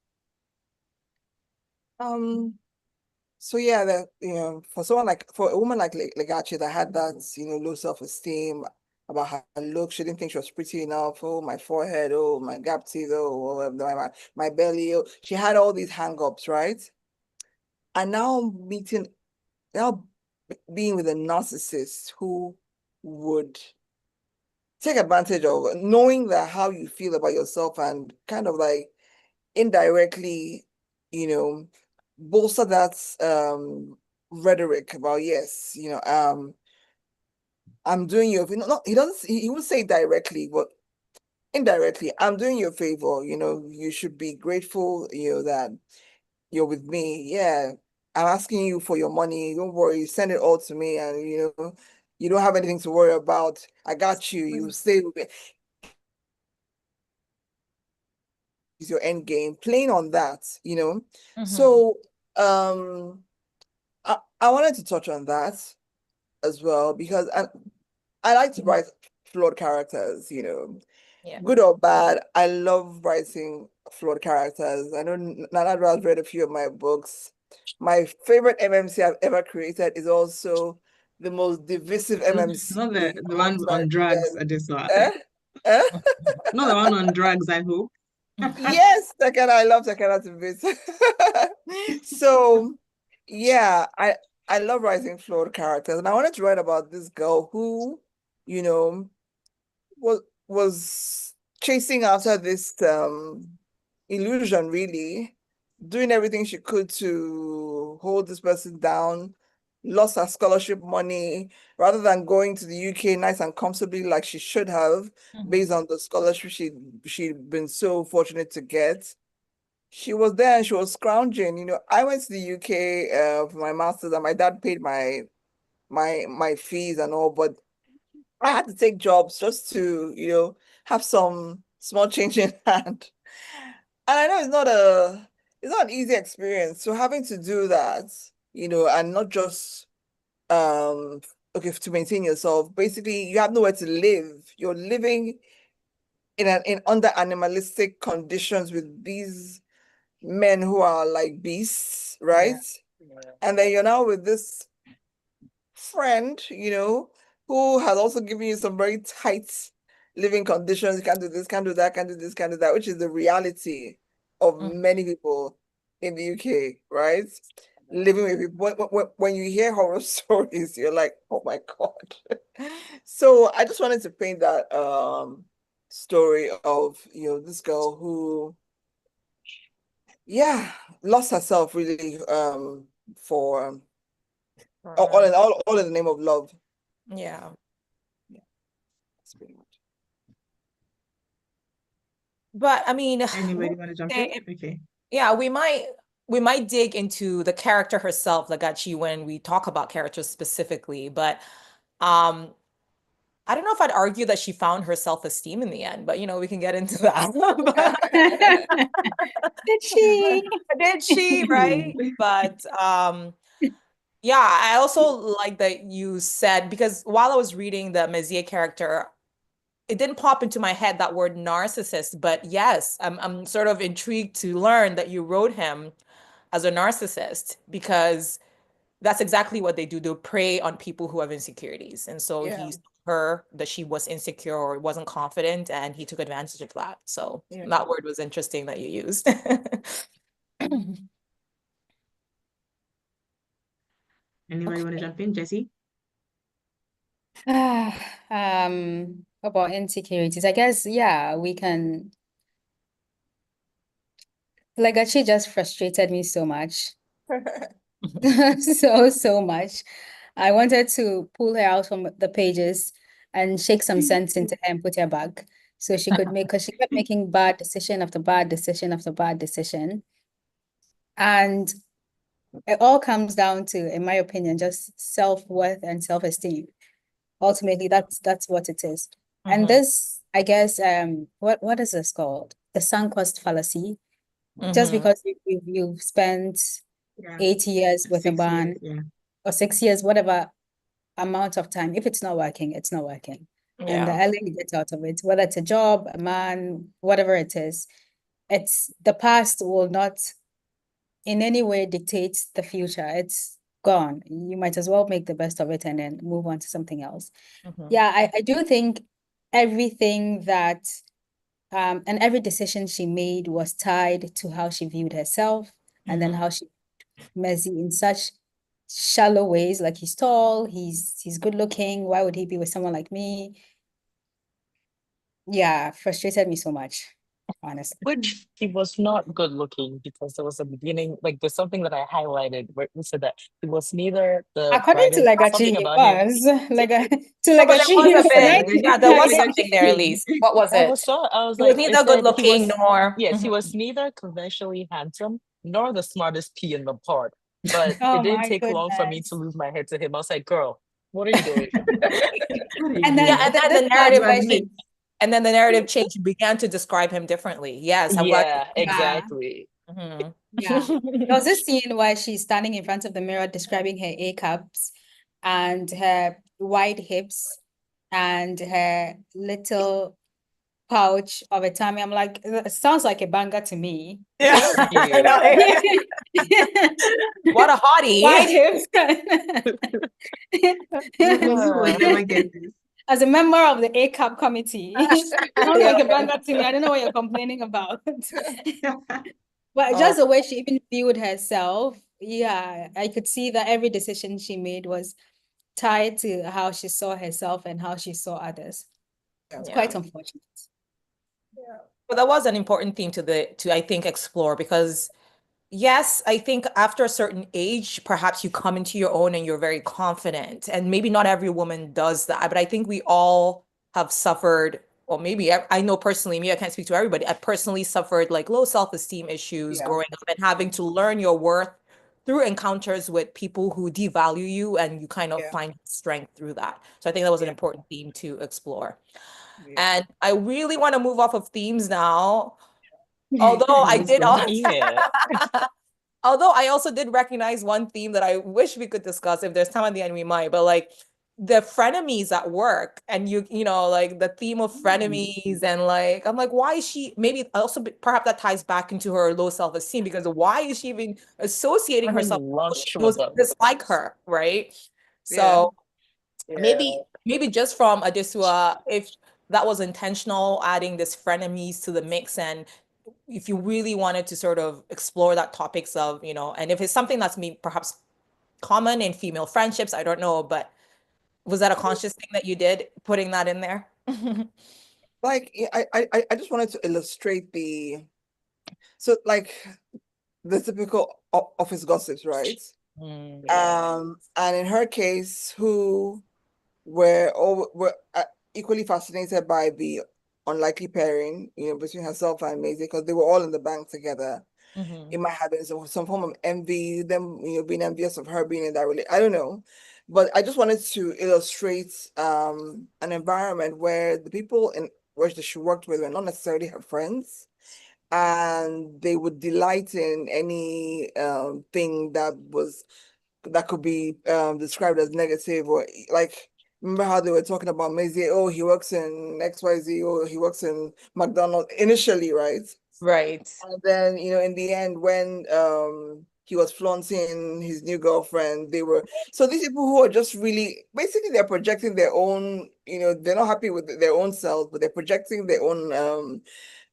Um, so yeah, that for someone for a woman like Legachi that had that, low self-esteem about her look, she didn't think she was pretty enough. Oh, my forehead, oh, my gap teeth, oh, my belly. Oh. She had all these hang-ups, right? And now being with a narcissist who would take advantage of knowing that how you feel about yourself and kind of like indirectly, you know, bolster that rhetoric about yes, I'm doing you a favor. No, he won't say it directly, but indirectly, I'm doing you a favor, you should be grateful, that you're with me. Yeah. I'm asking you for your money. Don't worry, send it all to me and you don't have anything to worry about. I got you. You stay with me. Is your end game. Playing on that. Mhm. So I wanted to touch on that as well because I like to write flawed characters, Yeah. good or bad. I love writing flawed characters. I know Nana has read a few of my books. My favorite MMC I've ever created is also the most divisive Not MMC the one amongst my on drugs, peers. Adesuwa. Eh? Eh? Not the one on drugs, I hope. Yes, Takana, I love Takana to bits. So, yeah, I love writing flawed characters, and I wanted to write about this girl who, you know, was chasing after this illusion, really, doing everything she could to hold this person down, lost her scholarship money, rather than going to the UK nice and comfortably like she should have, based Mhm. on the scholarship she'd been so fortunate to get. She was there and she was scrounging. I went to the UK for my master's and my dad paid my fees and all, but I had to take jobs just to, have some small change in hand. And I know it's not an easy experience. So having to do that, and not just okay, to maintain yourself. Basically, you have nowhere to live. You're living in under animalistic conditions with these men who are like beasts, right? Yeah. And then you're now with this friend, who has also given you some very tight living conditions. You can't do this, can't do that, can't do this, can't do that, which is the reality of Mm. many people in the UK, right? Living with people. When you hear horror stories, you're like, oh my God. So I just wanted to paint that story of, this girl who, yeah, lost herself really for all in the name of love. Yeah. That's pretty much. But I mean, Anybody want to jump in? Okay. yeah, we might dig into the character herself, Legachi, when we talk about characters specifically. But I don't know if I'd argue that she found her self-esteem in the end, but we can get into that. Did she? Did she, right? But yeah, I also like that you said, because while I was reading the Messier character, it didn't pop into my head that word narcissist, but yes, I'm sort of intrigued to learn that you wrote him as a narcissist, because that's exactly what they do. They'll prey on people who have insecurities. And so Yeah. he saw her that she was insecure or wasn't confident, and he took advantage of that. So Yeah. that word was interesting that you used. Anybody want to jump in, Jesse? About insecurities, I guess, yeah, we can. Legacy just frustrated me so much. So much. I wanted to pull her out from the pages and shake some sense into her and put her back so she could make, because she kept making bad decision after bad decision after bad decision. And it all comes down to, in my opinion, just self-worth and self-esteem. Ultimately, that's what it is. And this, I guess, what is this called? The sunk cost fallacy. Just because you've spent Yeah. 8 years with a 6 years, band yeah. or 6 years, whatever amount of time, if it's not working, it's not working. And the Yeah. earlier you get out of it, whether it's a job, a man, whatever it is, it's the past will not in any way dictate the future. It's gone. You might as well make the best of it and then move on to something else. Yeah, I do think everything that and every decision she made was tied to how she viewed herself and then how she Messi in such shallow ways. Like, he's tall, he's good looking. Why would he be with someone like me? Yeah, frustrated me so much, honestly. Which he was not good looking, because there was a beginning, like there's something that I highlighted where we said that he was neither the According to brightest, Legachi, something he about him. was like to No, but there Legachi, was a for bit. Yeah, there was 19 something there, Elise. What was I it? was so I was He was like, it neither good said he looking was, nor. yes, he was neither conventionally handsome nor the smartest pea in the pod. But it Oh didn't my take long for me to goodness. lose my head to him. I was like, girl, what are you doing? What are you And Yeah, doing? and then this the part narrative You where admit. and then the narrative changed. You began to describe him differently. Yes, I'm glad. Yeah, yeah, exactly. Mhm. yeah. There was this scene where she's standing in front of the mirror describing her A cups and her wide hips and her little pouch of a tummy. I'm like, it sounds like a banger to me. Yeah. Thank I know. you. What a hottie. Wide hips. You will never get this. As a member of the A cup committee, sounds Yeah. like a banger to me. I don't know what you're complaining about. But Oh, just the way she even viewed herself, yeah, I could see that every decision she made was tied to how she saw herself and how she saw others. It's yeah. quite unfortunate. But that was an important theme to I think explore, because yes, I think after a certain age, perhaps you come into your own and you're very confident. And maybe not every woman does that, but I think we all have suffered, or maybe I know personally, me, I can't speak to everybody. I personally suffered like low self-esteem issues Yeah. growing up and having to learn your worth through encounters with people who devalue you, and you kind of Yeah. find strength through that. So I think that was an Yeah. important theme to explore. Yeah. And I really want to move off of themes now. Although I Just did don't also, eat it. although I also did recognize one theme that I wish we could discuss. If there's time at the end, we might. But like the frenemies at work, and you know, like the theme of frenemies, and like I'm like, why is she? Maybe also perhaps that ties back into her low self-esteem, because why is she even associating Having herself with lunch with those who them. dislike her, right? Yeah. So Yeah. maybe just from Adesuwa, if that was intentional, adding this frenemies to the mix, and if you really wanted to sort of explore that topics of, you know, and if it's something that's perhaps common in female friendships, I don't know, but was that a conscious thing that you did, putting that in there? Like I just wanted to illustrate so like the typical office gossips, right? Yeah. And in her case, who were equally fascinated by the unlikely pairing, between herself and Maisie, because they were all in the bank together. It might have been some form of envy, them, being envious of her being in that relationship. I don't know. But I just wanted to illustrate an environment where the people in which she worked with were not necessarily her friends, and they would delight in any thing that could be described as negative, or like, remember how they were talking about Maisie, oh, he works in XYZ, oh, he works in McDonald's initially, right? Right. And then, in the end, when he was flaunting his new girlfriend, so these people who are just really, basically they're projecting their own, they're not happy with their own selves, but they're projecting their own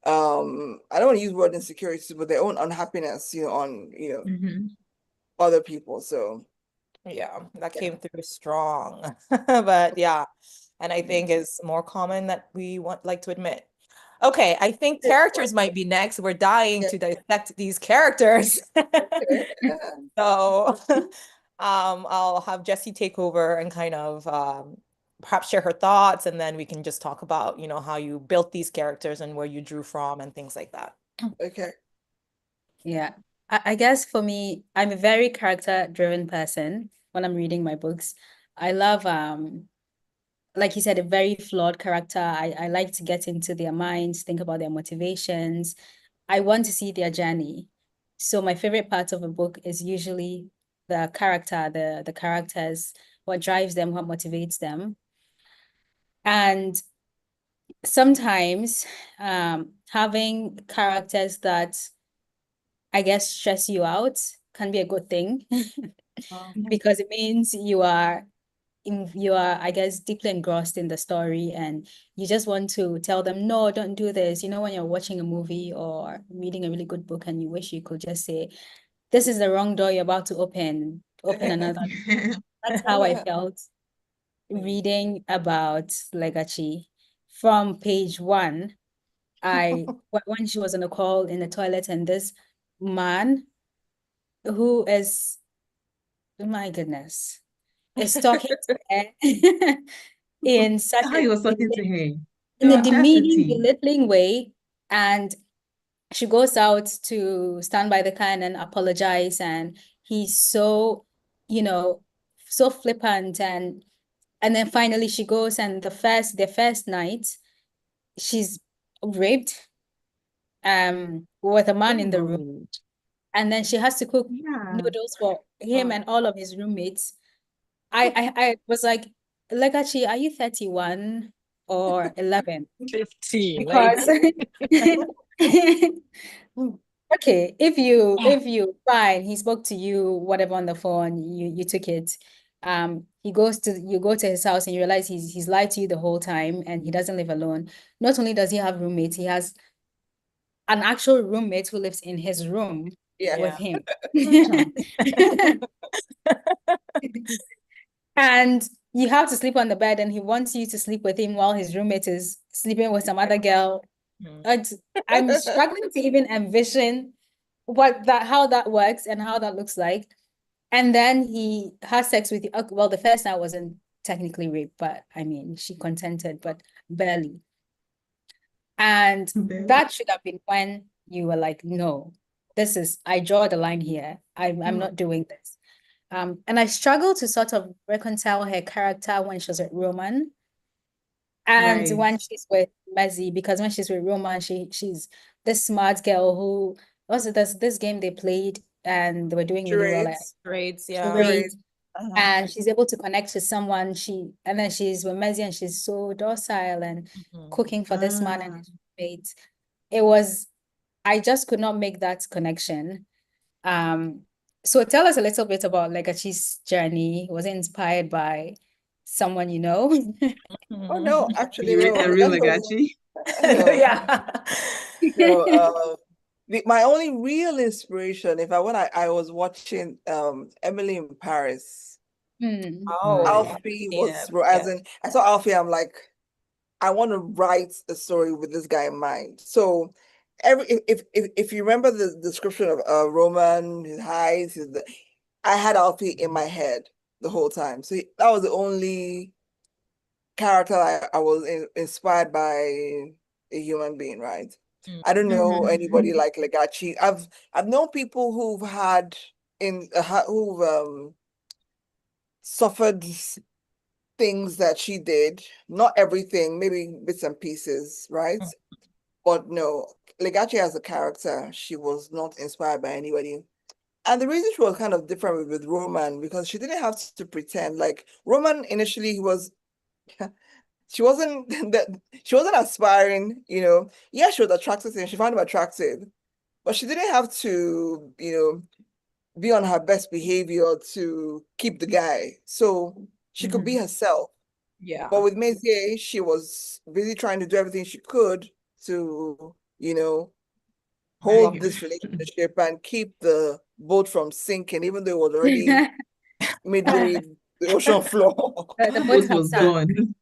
I don't want to use word insecurity, but their own unhappiness, on, other people. So Yeah, that yeah. came through strong. But yeah, and I think is more common that we like to admit. Okay, I think characters might be next. We're dying Yeah. to dissect these characters. Okay. Yeah. So I'll have Jessie take over and kind of perhaps share her thoughts, and then we can just talk about, how you built these characters and where you drew from and things like that. Okay. Yeah. I guess for me, I'm a very character-driven person when I'm reading my books. I love like you said, a very flawed character. I like to get into their minds, think about their motivations. I want to see their journey. So my favorite part of a book is usually the character, the characters, what drives them, what motivates them. And sometimes having characters that I guess stress you out can be a good thing because it means you are, I guess, deeply engrossed in the story, and you just want to tell them, no, don't do this. You know, when you're watching a movie or reading a really good book and you wish you could just say, this is the wrong door you're about to open another. That's how I felt reading about Legachi. From page one, when she was on a call in the toilet, and this man who is, my goodness, is talking to her in such How he was talking to her. in The a demeaning, audacity. belittling way. And she goes out to stand by the car and then apologize. And he's so, you know, so flippant. And then finally she goes, and the first night, she's raped with a man in the room. Rude. And then she has to cook Yeah. noodles for him and all of his roommates. I was like, Legachi, are you 31 or 11? 15. Like, Because okay, if you fine, he spoke to you, whatever on the phone, you took it. You go to his house and you realize he's lied to you the whole time and he doesn't live alone. Not only does he have roommates, he has an actual roommate who lives in his room Yeah. with Yeah. him. And you have to sleep on the bed, and he wants you to sleep with him while his roommate is sleeping with some other girl. And I'm struggling to even envision how that works and how that looks like. And then he has sex with you. Okay, well, the first night wasn't technically rape, but I mean, she consented, but barely. And that should have been when you were like, no, I draw the line here. I'm not doing this. And I struggle to sort of reconcile her character when she was at Roman. And Right. when she's with Mezzi, because when she's with Roman, she's this smart girl who also this game they played and they were doing really well at Charades. Grades, yeah. charades. Charades. Uh-huh. And she's able to connect to someone. And then she's with Mezzi and she's so docile and Mhm. cooking for this man and his mates. I just could not make that connection. So tell us a little bit about Legachi's journey. Was it inspired by someone you know? Oh no, Mhm. actually You read no. a real Legacy was Legachi? no, Yeah. no. My only real inspiration, if I when I was watching Emily in Paris. Hmm. Oh, Right. I haven't Alfie seen was it. as Yeah. in I saw Alfie, I'm like, I want to write a story with this guy in mind. So if you remember the description of Roman, his height, I had Alfie in my head the whole time. So that was the only character I was inspired by a human being, right? I don't know anybody Mhm. like Legachi. I've known people who've had who've suffered things that she did. Not everything, maybe bits and pieces, right? But no, Legachi as a character, she was not inspired by anybody. And the reason she was kind of different with Roman, because she didn't have to pretend. Like Roman initially, he was she wasn't that she wasn't aspiring, you know. Yeah, she was attractive and she found him attractive, but she didn't have to, you know, be on her best behavior to keep the guy. So she could be herself. But Yeah. with Maisie, she was really trying to do everything she could to, you know, hold Right. this relationship and keep the boat from sinking, even though it was already midway the ocean floor. The boat Both had was sunk. gone.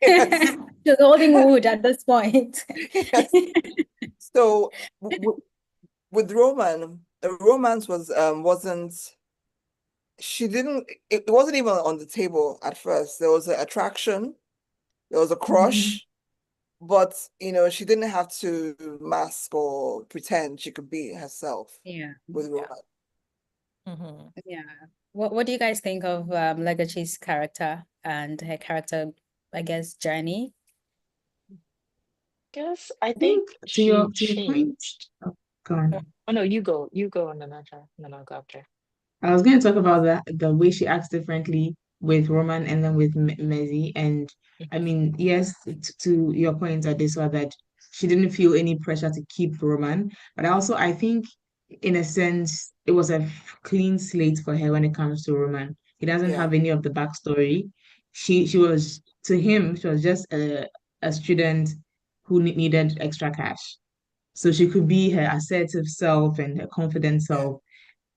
Yes, She's holding wood at this point. yes. So with Roman, the romance wasn't she didn't it wasn't even on the table at first. There was an attraction, there was a Mhm. crush, but you know, she didn't have to mask or pretend. She could be herself Yeah, with Yeah. Roman. Mhm. yeah. What do you guys think of Legacy's character and her character, I guess, journey? Guess I I think think to she your point, changed. oh, go on. Oh no, you go on another, and then I'll go after. I was going to talk about the way she acts differently with Roman and then with Mezzi. And I mean, yes, to your point, Adesuwa, that she didn't feel any pressure to keep Roman. But I think, in a sense, it was a clean slate for her when it comes to Roman. He doesn't Yeah. have any of the backstory. She was, to him, she was just a student who needed extra cash. So she could be her assertive self and her confident Yeah. self,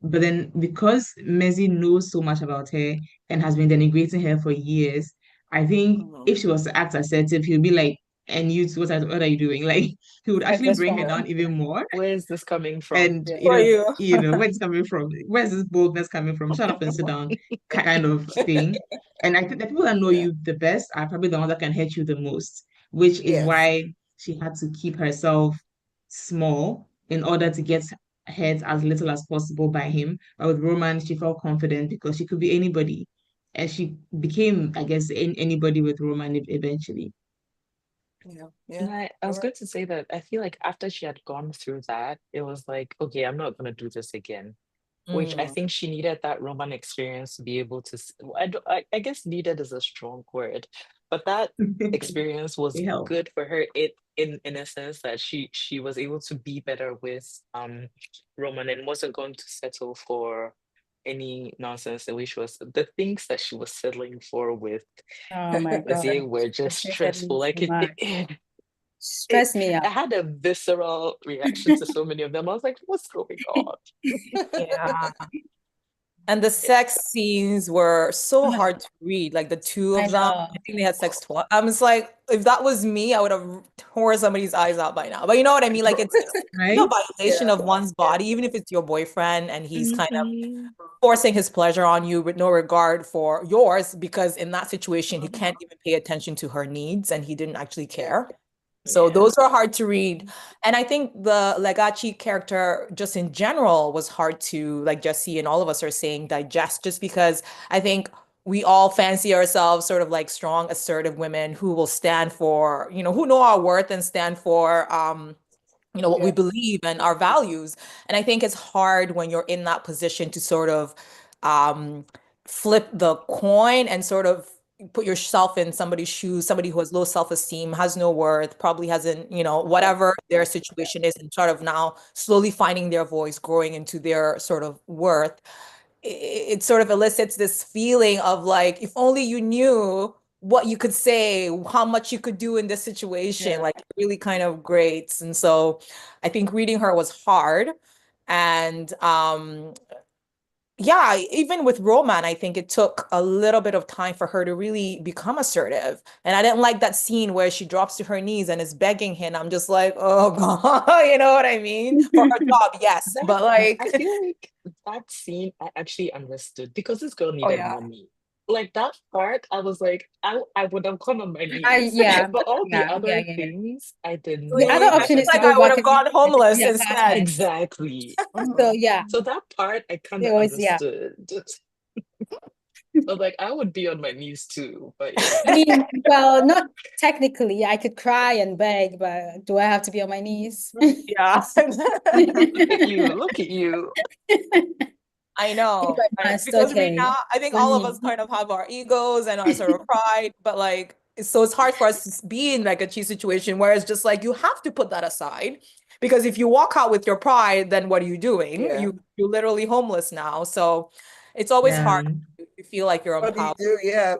but then because Messi knows so much about her and has been denigrating her for years, I think Mhm. if she was to act assertive, he would be like, and you, what are you doing? Like he would At actually this bring her point. down even more. Where is this coming from? And Yeah. For you. where's it coming from? Where's this boldness coming from? Shut up and sit down, kind of thing. And I think the people that know Yeah. you the best are probably the ones that can hurt you the most, which is Yes. why she had to keep herself small in order to get hurt as little as possible by him. But with Roman, she felt confident because she could be anybody. And she became, I guess, anybody with Roman eventually. Yeah. Yeah. And I You're was right. going to say that I feel like after she had gone through that, it was like, okay, I'm not going to do this again. Which I Mm. think she needed that Roman experience to be able to, I guess needed is a strong word, but that experience was They help. good for her in a sense that she was able to be better with Roman and wasn't going to settle for any nonsense the way she was the things that she was settling for with Oh my Lizzie God. were just Frustrated me stressful. so Like much. it, Stress me I out. had a visceral reaction to so many of them. I was like, what's going on? Yeah. And the sex scenes were so Ah, hard to read. Like the two I of them, know. I think they had sex twice. I'm just like, if that was me, I would have torn somebody's eyes out by now. But you know what I mean? Like it's a Right? violation Yeah. of one's body, even if it's your boyfriend and he's kind of Mhm. forcing his pleasure on you with no regard for yours, because in that situation, he can't even pay attention to her needs and he didn't actually Yeah. care. So Yeah. those are hard to read. And I think the Legachi character, just in general, was hard to, like Jesse and all of us are saying, digest, just because I think we all fancy ourselves sort of like strong, assertive women who will stand for, who know our worth and stand for what we Yeah. believe and our values. And I think it's hard when you're in that position to sort of um, flip the coin and sort of put yourself in somebody's shoes, somebody who has low self-esteem, has no worth, probably hasn't, whatever their situation is, and sort of now slowly finding their voice, growing into their sort of worth. It sort of elicits this feeling of like, if only you knew what you could say, how much you could do in this situation, Yeah. like really kind of great. And so I think reading her was hard. And yeah, even with Roman, I think it took a little bit of time for her to really become assertive. And I didn't like that scene where she drops to her knees and is begging him. I'm just like, oh God, you know what I mean? For her job, yes. That But like, I feel like that scene I actually understood because this girl oh needed yeah. money. Like that part, I was like, I would have gone on my I knees. yeah, But all the yeah, yeah, other yeah, yeah. things, I did The other not I option feel is to like go I would back have and gone be homeless an instead. apartment. exactly. So yeah, So that part I kind it of was yeah. understood. I was like, I would be on my knees too, but yeah. I mean, well, not technically. I could cry and beg, but do I have to be on my knees? Yeah. Look at you, look at you. I If know, I right? must, Because we okay. now, I think all of Mhm. us kind of have our egos and our sort of pride, but like, so it's hard for us to be in like a cheese situation where it's just like you have to put that aside because if you walk out with your pride, then what are you doing? Yeah. You're literally homeless now. So it's always hard Yeah. to feel like you're What do you empowered. do? Yeah.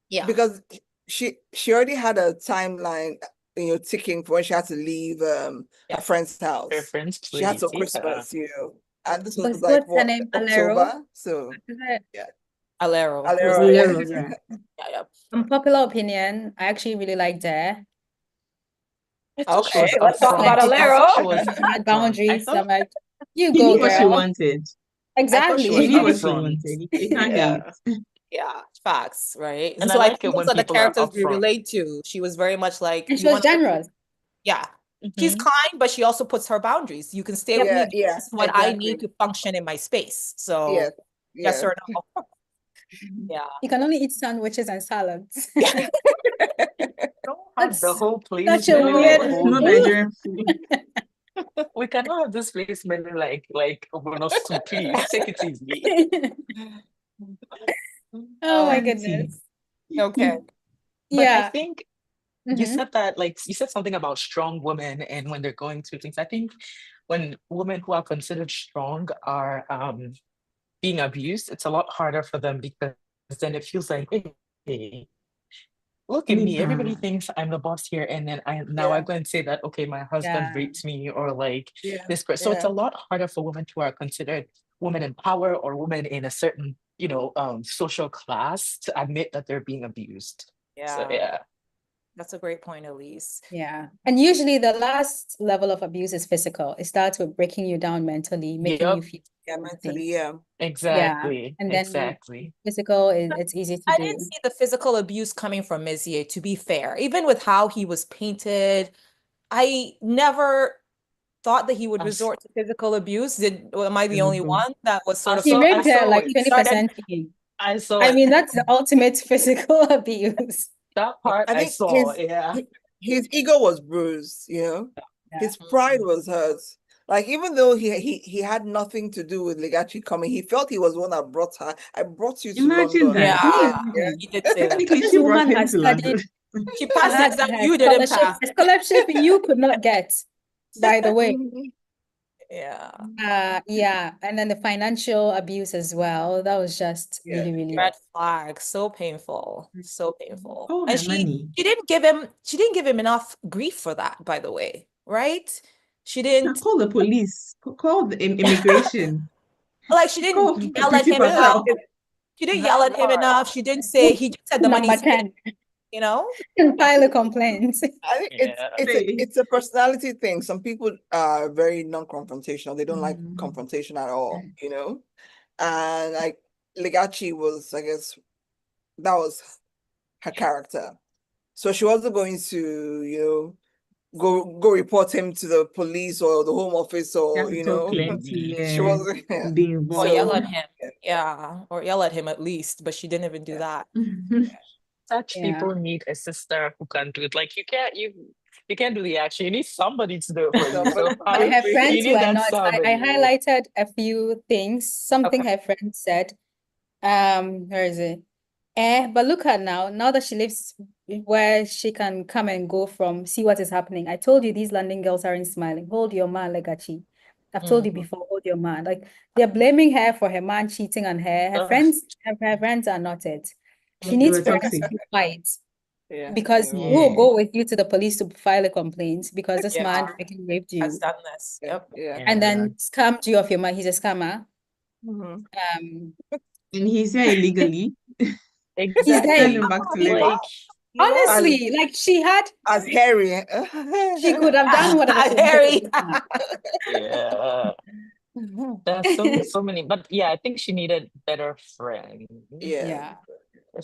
Yeah, Because she already had a timeline, ticking for when she had to leave yeah. her friend's Your house. friends, She had please. till Yeah. Christmas, and this was like What's her what, name? Alero? October? So Is it? yeah. Alero. It was Alero, Alero. Lero, yeah. yeah. Yeah, yeah. Unpopular opinion. I actually really liked her. I thought she Okay, was let's talk about upfront. Like I Alero. thought she she was had upfront. I boundaries. thought I'm like, you She go, knew what she girl. wanted. I thought she She was Exactly. knew what she upfront. wanted. You can't hate. Yeah. Yeah, facts, right? And And I so I like think it those when are the people are characters we upfront. relate to. She was very much like, And she you was want to, generous. yeah. She's Hmm. kind, but she also puts her boundaries. You can stay with Yep. me. Yeah, Because yeah, this is what I need exactly. to function in my space. So Yes, yes yes. or no. Yeah. You can only eat sandwiches and salads. Don't have the That's whole place such a smelling No, like weird. no Ogi. Nigerian food. We cannot have this place smelling like Ogono soup, please. Take it easy. Oh my Auntie. goodness. Okay. But I Yeah. think you Hmm. said that, like, you said something about strong women and when they're going through things. I think when women who are considered strong are being abused, it's a lot harder for them because then it feels like, hey, look at me. Everybody Anyhow. thinks I'm the boss here, and then I Yeah, go and say that, okay, my husband Yeah. raped me, or like yeah, this person. So it's yeah. a lot harder for women who are considered women in power or women in a certain, social class to admit that they're being abused. So Yeah. yeah. That's a great point, Elise. Yeah. And usually the last level of abuse is physical. It starts with breaking you down mentally, making you Yep. feel Yeah, nothing. mentally, yeah. Yeah. Exactly. And then Exactly. physical is it's easy to I didn't do. see the physical abuse coming from Messier, to be fair. Even with how he was painted, I never thought that he would I, s- resort to physical abuse. Am I the only one that was sort I of He saw surprised? I raped her saw like it. He started, 20% in. I saw I it. mean, that's the ultimate physical abuse. That part I I think saw, yeah. his ego was bruised. Yeah. His pride Mhm. was hurt. Like even though he had nothing to do with Legachi coming, he felt he was the one that brought her. I brought you to Imagine London. that. Yeah, He said, yeah. Amazing. he did say that. Technically, This she brought woman him has to London. studied, She passed the had exam her you didn't pass. scholarship you could not get, by the way. Mhm. Yeah. Yeah. And then the financial abuse as well. That was just Yeah, really, really yeah. Red flag, so painful, so painful. All And her she money. she didn't give him enough grief for that, by the way, right? She Now didn't call the police. Call the immigration. like she didn't Call yell at Pretty him Yeah, enough. Patel. She didn't yell that at him part. enough. She didn't say he just said the Number money's his, 10. you know? File a complaint. I think it's Yeah. it's a Say, it's a personality thing. Some people are very non-confrontational. They don't like Mhm. confrontation at all. And like Legachi was, I guess, that was her character. So she wasn't going to, go report him to the police or the home office, You or have to talk plenty, she yeah, was yeah. be Or yell involved. at him. Yeah. Or yell at him at least, but she didn't even do that. Such Yeah. people need a sister who can do it. Like you can't do the action. You need somebody to do it for you. So But her you friends need were that not. I somebody. highlighted a few things. Something Okay. her friend said. Where is it? But look at now that she lives where she can come and go from, see what is happening. I told you these London girls aren't smiling. Hold your man, Legachi. I've told you before, hold your man. Like they're blaming her for her man cheating on her. Her Ugh. friends are not it. She They needs were friends toxic. who fight Yeah. because they were. we'll Yeah. go with you to the police to file a complaint because this man Yeah. freaking raped Has you done this. Yeah. Yep. Yeah. and Yeah. then scammed you of your money. He's a scammer. Mhm. And he's here illegally. He's there. Send Exactly. him back to He Lagos. Like, was. He was. Honestly, like As Harry. she could have done whatever she wanted Harry. with this man. yeah. There's so many. But yeah, I think she needed better friends. Yeah. Yeah.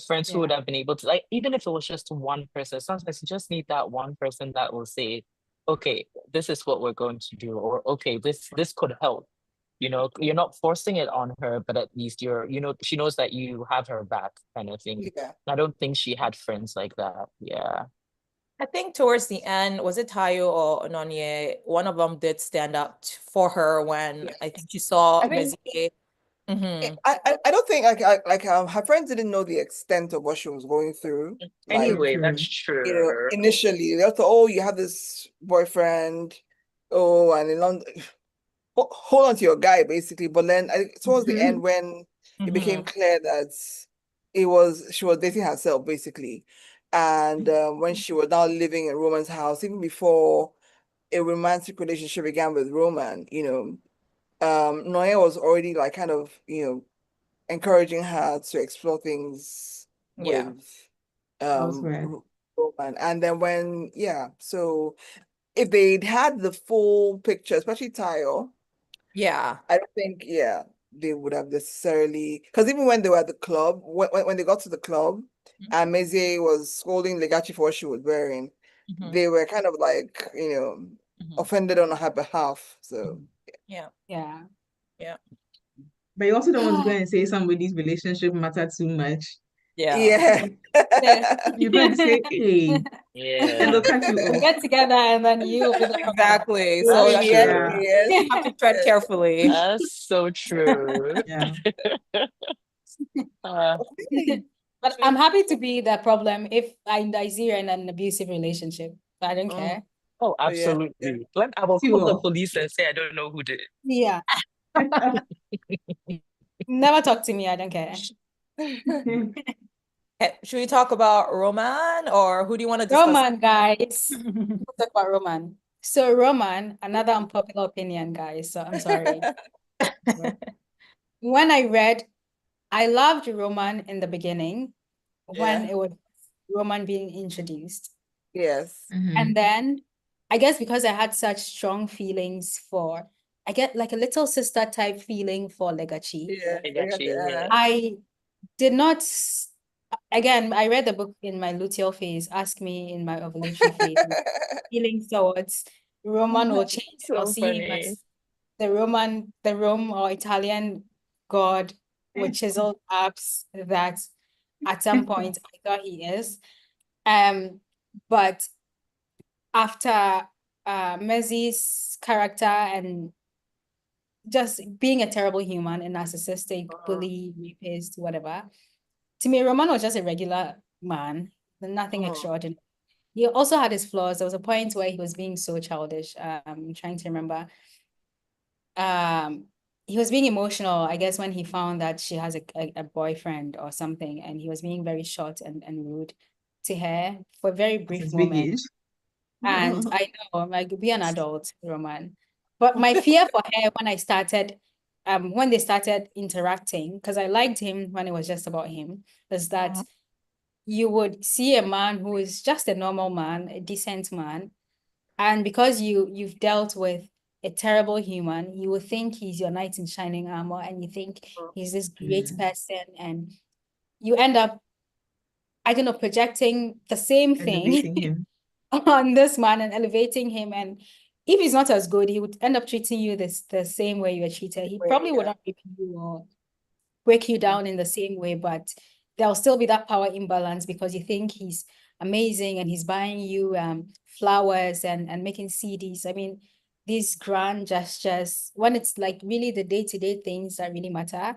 Friends who Yeah. would have been able to, like, even if it was just one person, sometimes you just need that one person that will say, okay, this is what we're going to do, or okay, this could help. You're not forcing it on her, but at least she knows that you have her back, kind of thing. Yeah. I don't think she had friends like that. Yeah. I think towards the end, was it Tayo or Nonye? One of them did stand up for her when I think she saw I think Mezie. Mm-hmm. I don't think her friends didn't know the extent of what she was going through. Like, So Anyway, that's true. true. initially they thought, oh, you have this boyfriend, oh, and in London, hold on to your guy, basically. But then towards the end, when it became clear that she was dating herself, basically, and when she was now living in Roman's house, even before a romantic relationship began with Roman, Noya was already like kind of, encouraging her to explore things Yeah. with Elsewhere. Roman. And then so if they'd had the full picture, especially Tayo, Yeah. I don't think, they would have necessarily, because even when they were at the club, when they got to the club and Mezie was scolding Legachi for what she was wearing, they were kind of like, offended on her behalf. So Yeah. Yeah. Yeah. But you also don't want to go and say somebody's relationship matter too much. Yeah. yeah. You're going to say, hey, and Yeah. they'll cut you off. Get together and then you'll be the problem. Exactly. So That's I Yes, think true. yes. you have to tread carefully. That's so true. Yeah. Uh, But I'm happy to be the problem if I see her in an abusive relationship. I don't care. oh, Oh, yeah. absolutely. I will See call the what? police and say I don't know who did it. Yeah. Never talk to me. I don't care. Should we talk about Roman or who do you want to discuss? Roman, guys. Let's talk about Roman. So Roman, another unpopular opinion, guys. So I'm sorry. When I loved Roman in the beginning when Yeah. it was Roman being introduced. Yes. And then I guess because I had such strong feelings I get like a little sister type feeling for Legachi. Yeah. I got you. Yeah. I did not, again, I read the book in my luteal phase, ask me in my ovulatory phase, feelings towards Roman will change. I'll So see him funny. as the Rome or Italian god with chiseled abs that at some point I thought he is. But after Mezzi's character and just being a terrible human, a narcissistic bully, rapist, whatever, to me, Roman was just a regular man, nothing extraordinary. He also had his flaws. There was a point where he was being so childish. I'm trying to remember. He was being emotional, I guess, when he found that she has a boyfriend or something, and he was being very short and rude to her for a very brief It's big moment. age. And I know, like, be an adult, Roman. But my fear for her when they started interacting, because I liked him when it was just about him, is that you would see a man who is just a normal man, a decent man, and because you've dealt with a terrible human, you would think he's your knight in shining armor, and you think he's this great person, and you end up, I don't know, projecting the same thing Elevating him. on this man and elevating him. And if he's not as good, he would end up treating you the same way you were treated. He probably would not rape you or break you down in the same way, but there'll still be that power imbalance because you think he's amazing and he's buying you flowers and making CDs. I mean, these grand gestures, when it's like really the day-to-day things that really matter.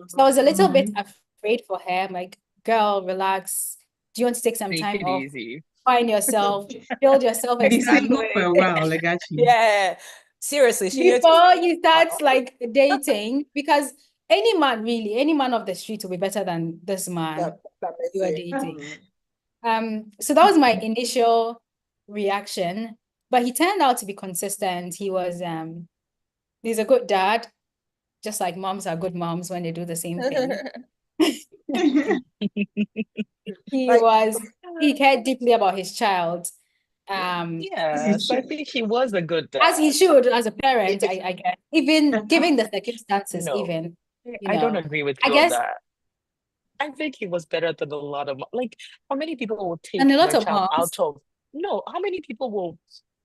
So I was a little bit afraid for her. I'm like, girl, relax. Do you want to take some Take time it off? easy. Find yourself, build your Be self-esteem single for a while, Legachi. Yeah. Seriously, she needed to before you start like dating, because any man of the street will be better than this man you are dating. So that was my initial reaction, but he turned out to be consistent. He's a good dad, just like moms are good moms when they do the same thing. He cared deeply about his child. Yeah, so I think he was a good As he dad. should, as a parent, I guess, even given the circumstances, No, even, I don't agree with I you on guess, that. I think he was better than a lot of like how many people will and take a lot their of child moms. out of no, how many people will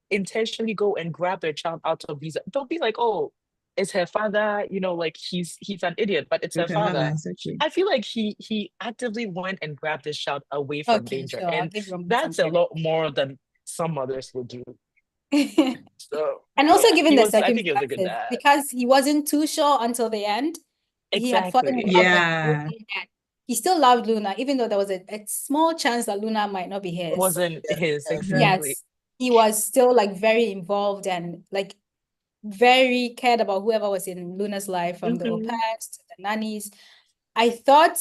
intentionally go and grab their child out of visa? Don't be like, oh, it's her father, like he's an idiot, but it's her With her mother, father. exactly. I feel like he actively went and grabbed his child away from Okay, danger. sure, I'll And give Roman some that's a credit. lot more than some mothers will do. So And also yeah, given the I think he was a good circumstances, dad. because he wasn't too sure until the end. He had fallen in Exactly. love with Yeah. Luna, and he still loved Luna, even though there was a small chance that Luna might not be his. Wasn't his exactly. Yes, he was still like very involved and like very cared about whoever was in Luna's life, from the au pairs to the nannies. I thought,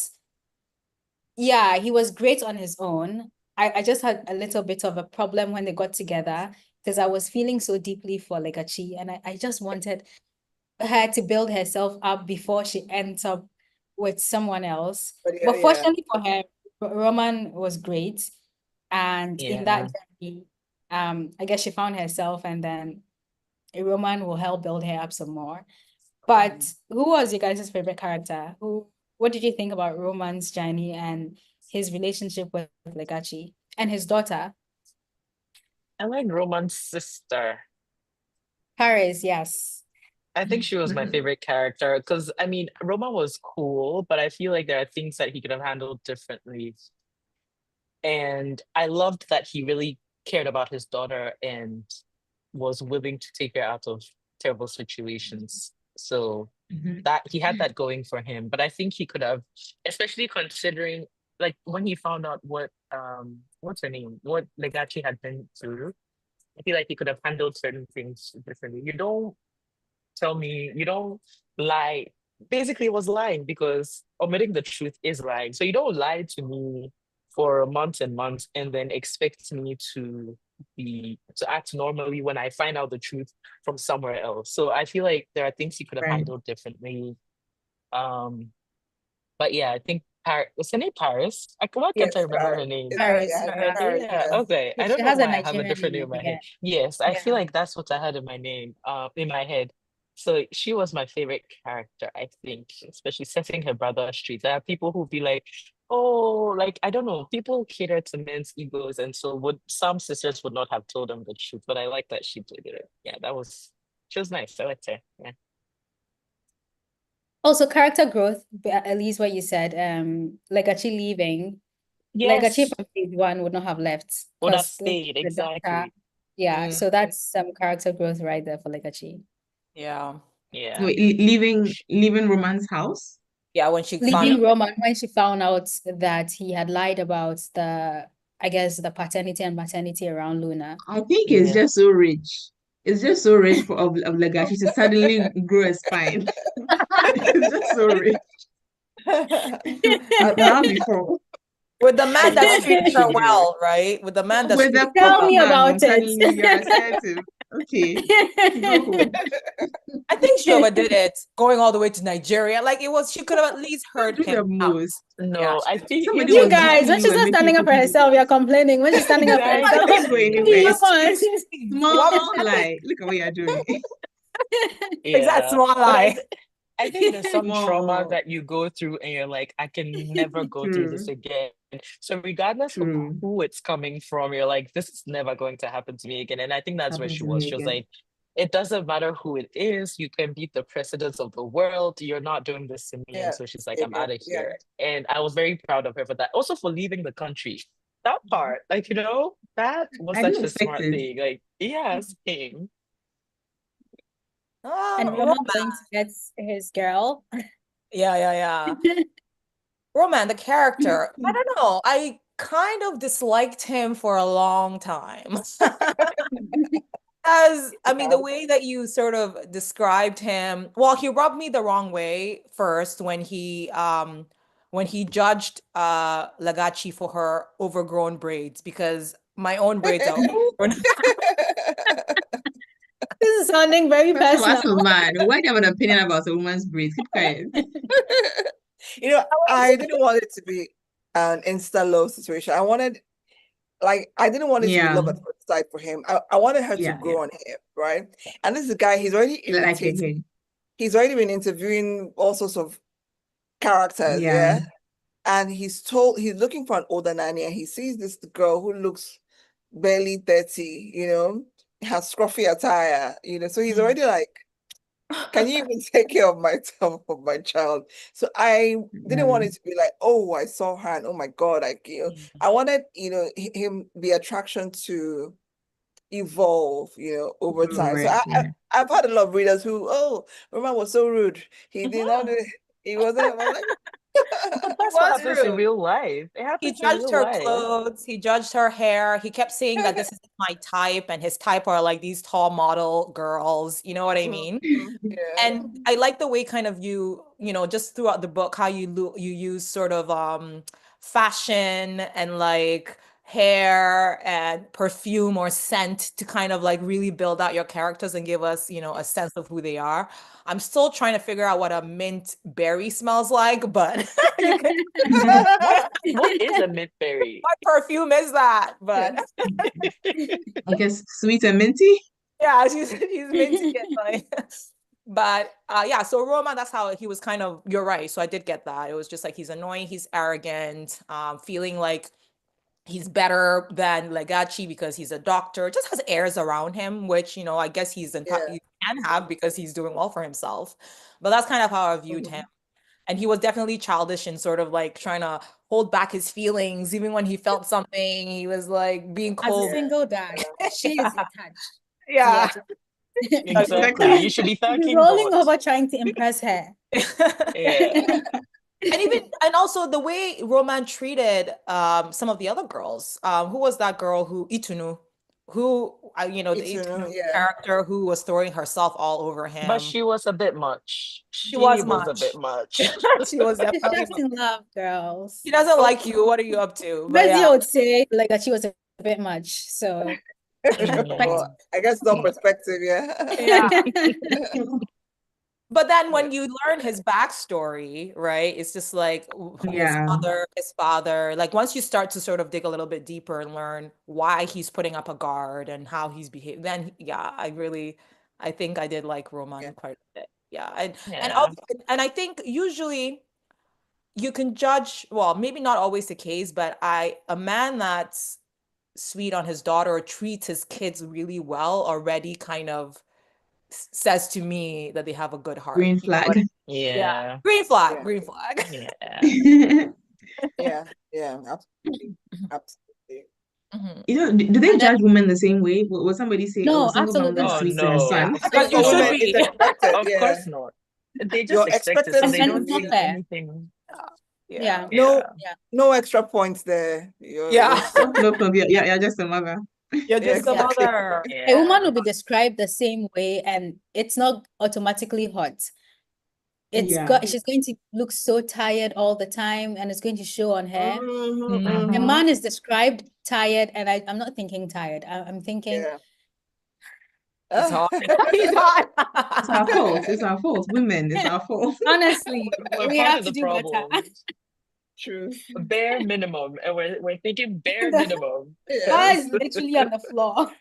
yeah, he was great on his own. I just had a little bit of a problem when they got together because I was feeling so deeply for Legachi, and I just wanted her to build herself up before she ends up with someone else. But fortunately for her, Roman was great. And in that journey, I guess she found herself, and then Roman will help build her up some more. But who was your guys' favorite character? What did you think about Roman's journey and his relationship with Legachi and his daughter? I like Roman's sister. Paris, yes. I think she was my favorite character because I mean Roman was cool, but I feel like there are things that he could have handled differently. And I loved that he really cared about his daughter and was willing to take her out of terrible situations. So that he had that going for him. But I think he could have, especially considering like when he found out what's her name, what Legachi had been through, I feel like he could have handled certain things differently. You don't lie. Basically, it was lying because omitting the truth is lying. So you don't lie to me for months and months and then expect me to act normally when I find out the truth from somewhere else. So I feel like there are things he could have handled differently. But yeah, I think was her name Paris? Why can't I remember her name? Paris. Yeah, okay. I don't She know has a why I have a Nigerian different name, name in I my head. forget. Yes, I feel like that's what I had in my head. So she was my favorite character, I think, especially setting her brother straight. There are people who be like, oh, like I don't know, people cater to men's egos, and so would some sisters would not have told them the truth, but I like that she did it. Yeah, she was nice. I liked her. Yeah. Also, character growth, at least what you said, Legachi leaving. Legachi Yes, from phase one would not have left would have because stayed the doctor. exactly. Yeah, so that's some character growth right there for Legachi. Yeah. Yeah. Wait, leaving Roman's house? Yeah, when she found Leaving Roman when she found out that he had lied about I guess, the paternity and maternity around Luna. I think it's just so rich. It's just so rich of Legacy to suddenly grow a spine. It's just so rich. Not before. with the man that Not treated before her she did it. well, right? With the man that With treated the her Tell well. me puppy man, about suddenly you're it. assertive. Okay, go home. I think she overdid it, going all the way to Nigeria. Like she could have at least heard Do the him out. most. Yeah, No, I think Somebody You was guys, beating when you she's and not making you standing up for cookies with herself, it. you're complaining. When she's standing up for I herself, didn't go what do anywhere. you want? Small lie. Look at what you're doing. exact yeah. small But lie. I think there's some trauma More that you go through and you're like, I can never go through this true, again. So regardless of true. who it's coming from, you're like, this is never going to happen to me again. And I think that's where Happen she to was. me She was again. like, it doesn't matter who it is, you can beat the presidents of the world. You're not doing this to me. And Yeah. so she's like, I'm Yeah. out of Yeah. here. And I was very proud of her for that. Also for leaving the country. That part, like, that was I such didn't a expect smart it. thing. Like, yeah, same. And Roman. Roman going to get his girl. Yeah. Roman, the character, I don't know. I kind of disliked him for a long time. As I mean, Yeah. the way that you sort of described him, well, he rubbed me the wrong way first when he judged Legachi for her overgrown braids because my own braids are overgrown. This is sounding very First of all, personal. that's a man. Why do you have an opinion about a woman's braids? Keep quiet. I didn't want it to be an insta love situation. I didn't want it to be Yeah, love at first sight for him. I wanted her to yeah. grow on him, right? And this is a guy, he's already Like irritated. okay. He's already been interviewing all sorts of characters, Yeah. yeah. And he's looking for an older nanny, and he sees this girl who looks barely 30, has scruffy attire, so he's already like, can you even take care of my child? So I didn't Yeah. want it to be like, oh, I saw her and oh my God, I wanted, him the attraction to evolve, over time. So Right. Yeah. I've had a lot of readers who, oh, Roman was so rude. He did not do, he wasn't, I'm like, But he that's what was happens in rude. real life. It He happens in judged real her life. clothes, he judged her hair. He kept saying that this is my type, and his type are like these tall model girls. You know what I mean? Yeah, And I like the way kind of just throughout the book, how you use sort of fashion and like hair and perfume or scent to kind of like really build out your characters and give us, a sense of who they are. I'm still trying to figure out what a mint berry smells like, but you can What is a mint berry? what perfume is that? But I guess sweet and minty. yeah, she's minty and like but yeah, so Roma, that's how he was kind of, you're right. So I did get that. It was just like he's annoying, he's arrogant, feeling like he's better than Legachi because he's a doctor, just has airs around him, which, I guess yeah. he can have because he's doing well for himself. But that's kind of how I viewed him. And he was definitely childish and sort of like trying to hold back his feelings. Even when he felt something, he was like being As a cold. single dad, she is Yeah. attached. Yeah. Exactly. You should be He's thanking rolling God. over trying to impress her. Yeah. And also the way Roman treated some of the other girls. Who was that girl who Itunu, who the Itunu Yeah. character who was throwing herself all over But him. she was a bit much. She She was was a much. bit much. She was She's definitely just much. in love, girls. She doesn't like you. What are you up to? But Bessie yeah. would say like that she was a bit much. So Mm. Well, I guess no perspective, yeah. Yeah. But then Yeah. when you learn his backstory, right, it's just like Yeah. his father, like once you start to sort of dig a little bit deeper and learn why he's putting up a guard and how he's behaving, then yeah, I think I did like Yeah. Roman quite a bit. Yeah. Yeah. And I think usually you can judge, well, maybe not always the case, but a man that's sweet on his daughter or treats his kids really well already kind of says to me that they have a good heart. Green You know what? flag. Yeah. Yeah. Green flag, Yeah. green flag. Yeah. Yeah. Yeah. Absolutely. Absolutely. Mhm. Do they And then, judge women the same way? Will somebody say, "Oh, a no, single mom absolutely that's Oh not. sweet to her no. Yeah, son"? because you For should women, it's be. expected. Of Yeah. course not. They just You're expect it, expected so And they to it's don't not say be fair. anything. Yeah. Yeah. no Yeah. Yeah. no extra points there. You're Yeah. set. No problem. You're just a mother. You're Yeah, just a exactly. mother. A woman Yeah. will be described the same way, and it's not automatically hot. Yeah. She's going to look so tired all the time, and it's going to show on her. Mhm, A Mm-hmm. mhm. man is described tired, and I'm not thinking tired. I'm thinking Yeah. He's hot. He's It's our hot. fault. It's our fault. Women, it's our fault. honestly, We're we part have of to the do better. problem. True. Bare minimum. And we're thinking bare The minimum. bar Yes. is literally on the floor.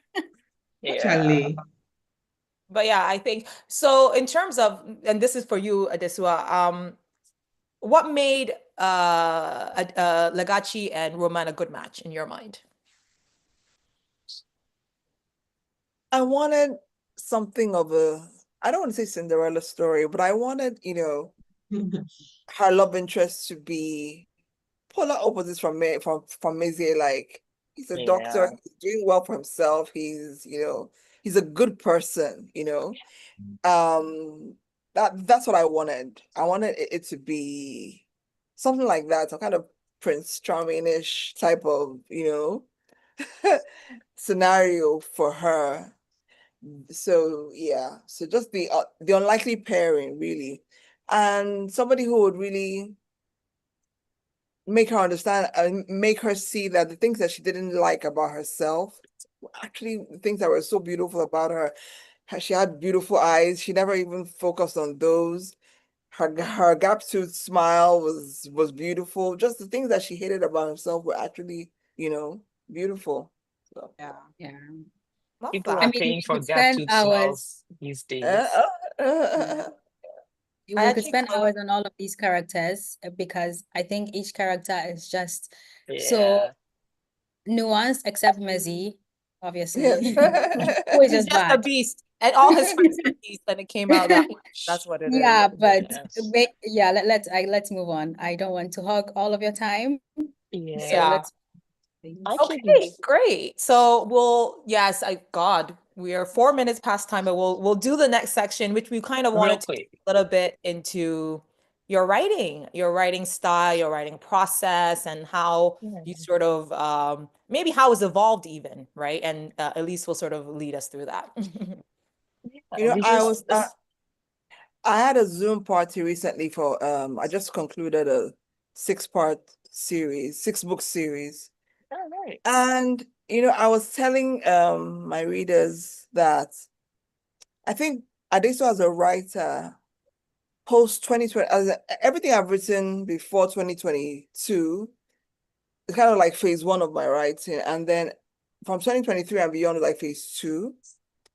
Yeah. Charlie. But yeah, I think so in terms of, and this is for you, Adesuwa, what made Legachi and Roman a good match in your mind? I wanted something of a, I don't want to say Cinderella story, but I wanted, her love interest to be polar opposites from me, from Mazie. Like, he's a doctor, Yeah. he's doing well for himself, he's a good person, that's what I wanted. I wanted it to be something like that, some kind of Prince Charming-ish type of, scenario for her. So yeah, so just the unlikely pairing really, and somebody who would really make her understand and make her see that the things that she didn't like about herself were actually the things that were so beautiful about her. She had beautiful eyes. She never even focused on those. Her gap tooth smile was beautiful. Just the things that she hated about herself were actually, beautiful. So Yeah, Yeah. love People I are that. mean, paying we for could spend gap-toothed hours. smiles these uh, days. Yeah. I We could actually spend kind of, hours on all of these characters because I think each character is just so Yeah. nuanced, except Mezzy, yes. obviously, who is he's just just a bad. beast, and all his friends are beasts, and it came out that much. That's what it is. Yeah, but Yes. yeah, let's move on. I don't want to hog all of your time, so Yeah. Yeah. let's please. Actually, Okay, great. So yes, God, we are 4 minutes past time, but we'll do the next section, which we kind of real wanted to quick. a little bit into your writing style, your writing process, and how Yeah. you sort of maybe how it's evolved even, right? And Elise will sort of lead us through that. You know, We I just was I had a Zoom party recently for I just concluded a 6-part series, 6-book series. all right. And I was telling my readers that I think Adesuwa as a writer post 2020, everything I've written before 2022 is kind of like phase one of my writing. And then from 2023 and beyond is like phase two,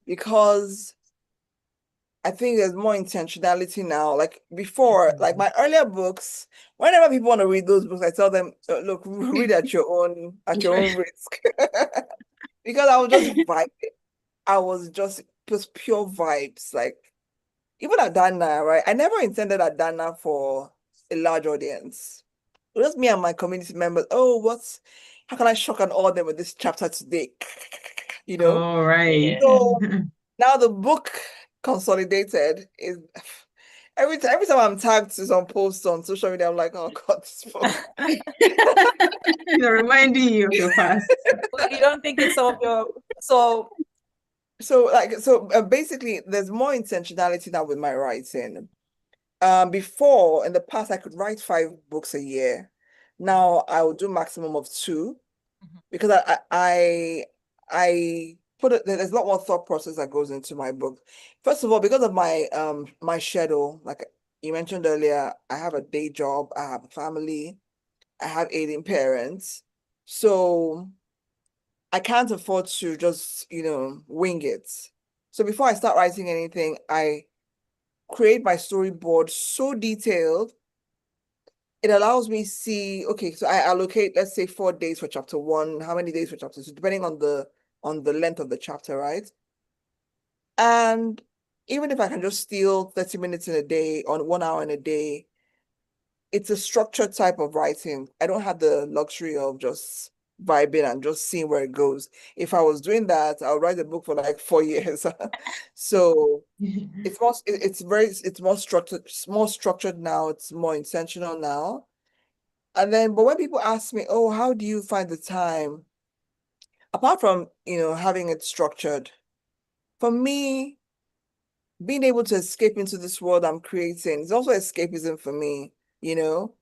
because I think there's more intentionality now. Like before, like Mhm. my earlier books, whenever people want to read those books, I tell them, look, read at your own risk. Because I was just vibing. I was just pure vibes. Like even Adanna, right? I never intended Adanna for a large audience. It was just me and my community members. Oh, how can I shock and awe them with this chapter today? You know? All right. Yeah. So now the book consolidated is every time I'm tagged to some posts on social media, I'm like, oh God, this book. They're reminding you of your past. You don't think it's some of your so So basically there's more intentionality now with my writing. Before in the past I could write 5 books a year. Now I will do maximum of 2 because I put it, there's a lot more thought process that goes into my book. First of all, because of my schedule, like you mentioned earlier, I have a day job, I have a family, I have aging parents. So I can't afford to just, wing it. So before I start writing anything, I create my storyboard so detailed. It allows me see, okay, so I allocate, let's say 4 days for chapter one, how many days for chapter two, depending on the length of the chapter, right? And even if I can just steal 30 minutes in a day or 1 hour in a day, it's a structured type of writing. I don't have the luxury of just vibing and just seeing where it goes. If I was doing that, I'll write a book for like 4 years. So it's more structured now, it's more intentional now. And then, but when people ask me, oh, how do you find the time? Apart from, having it structured, for me, being able to escape into this world I'm creating is also escapism for me, you know?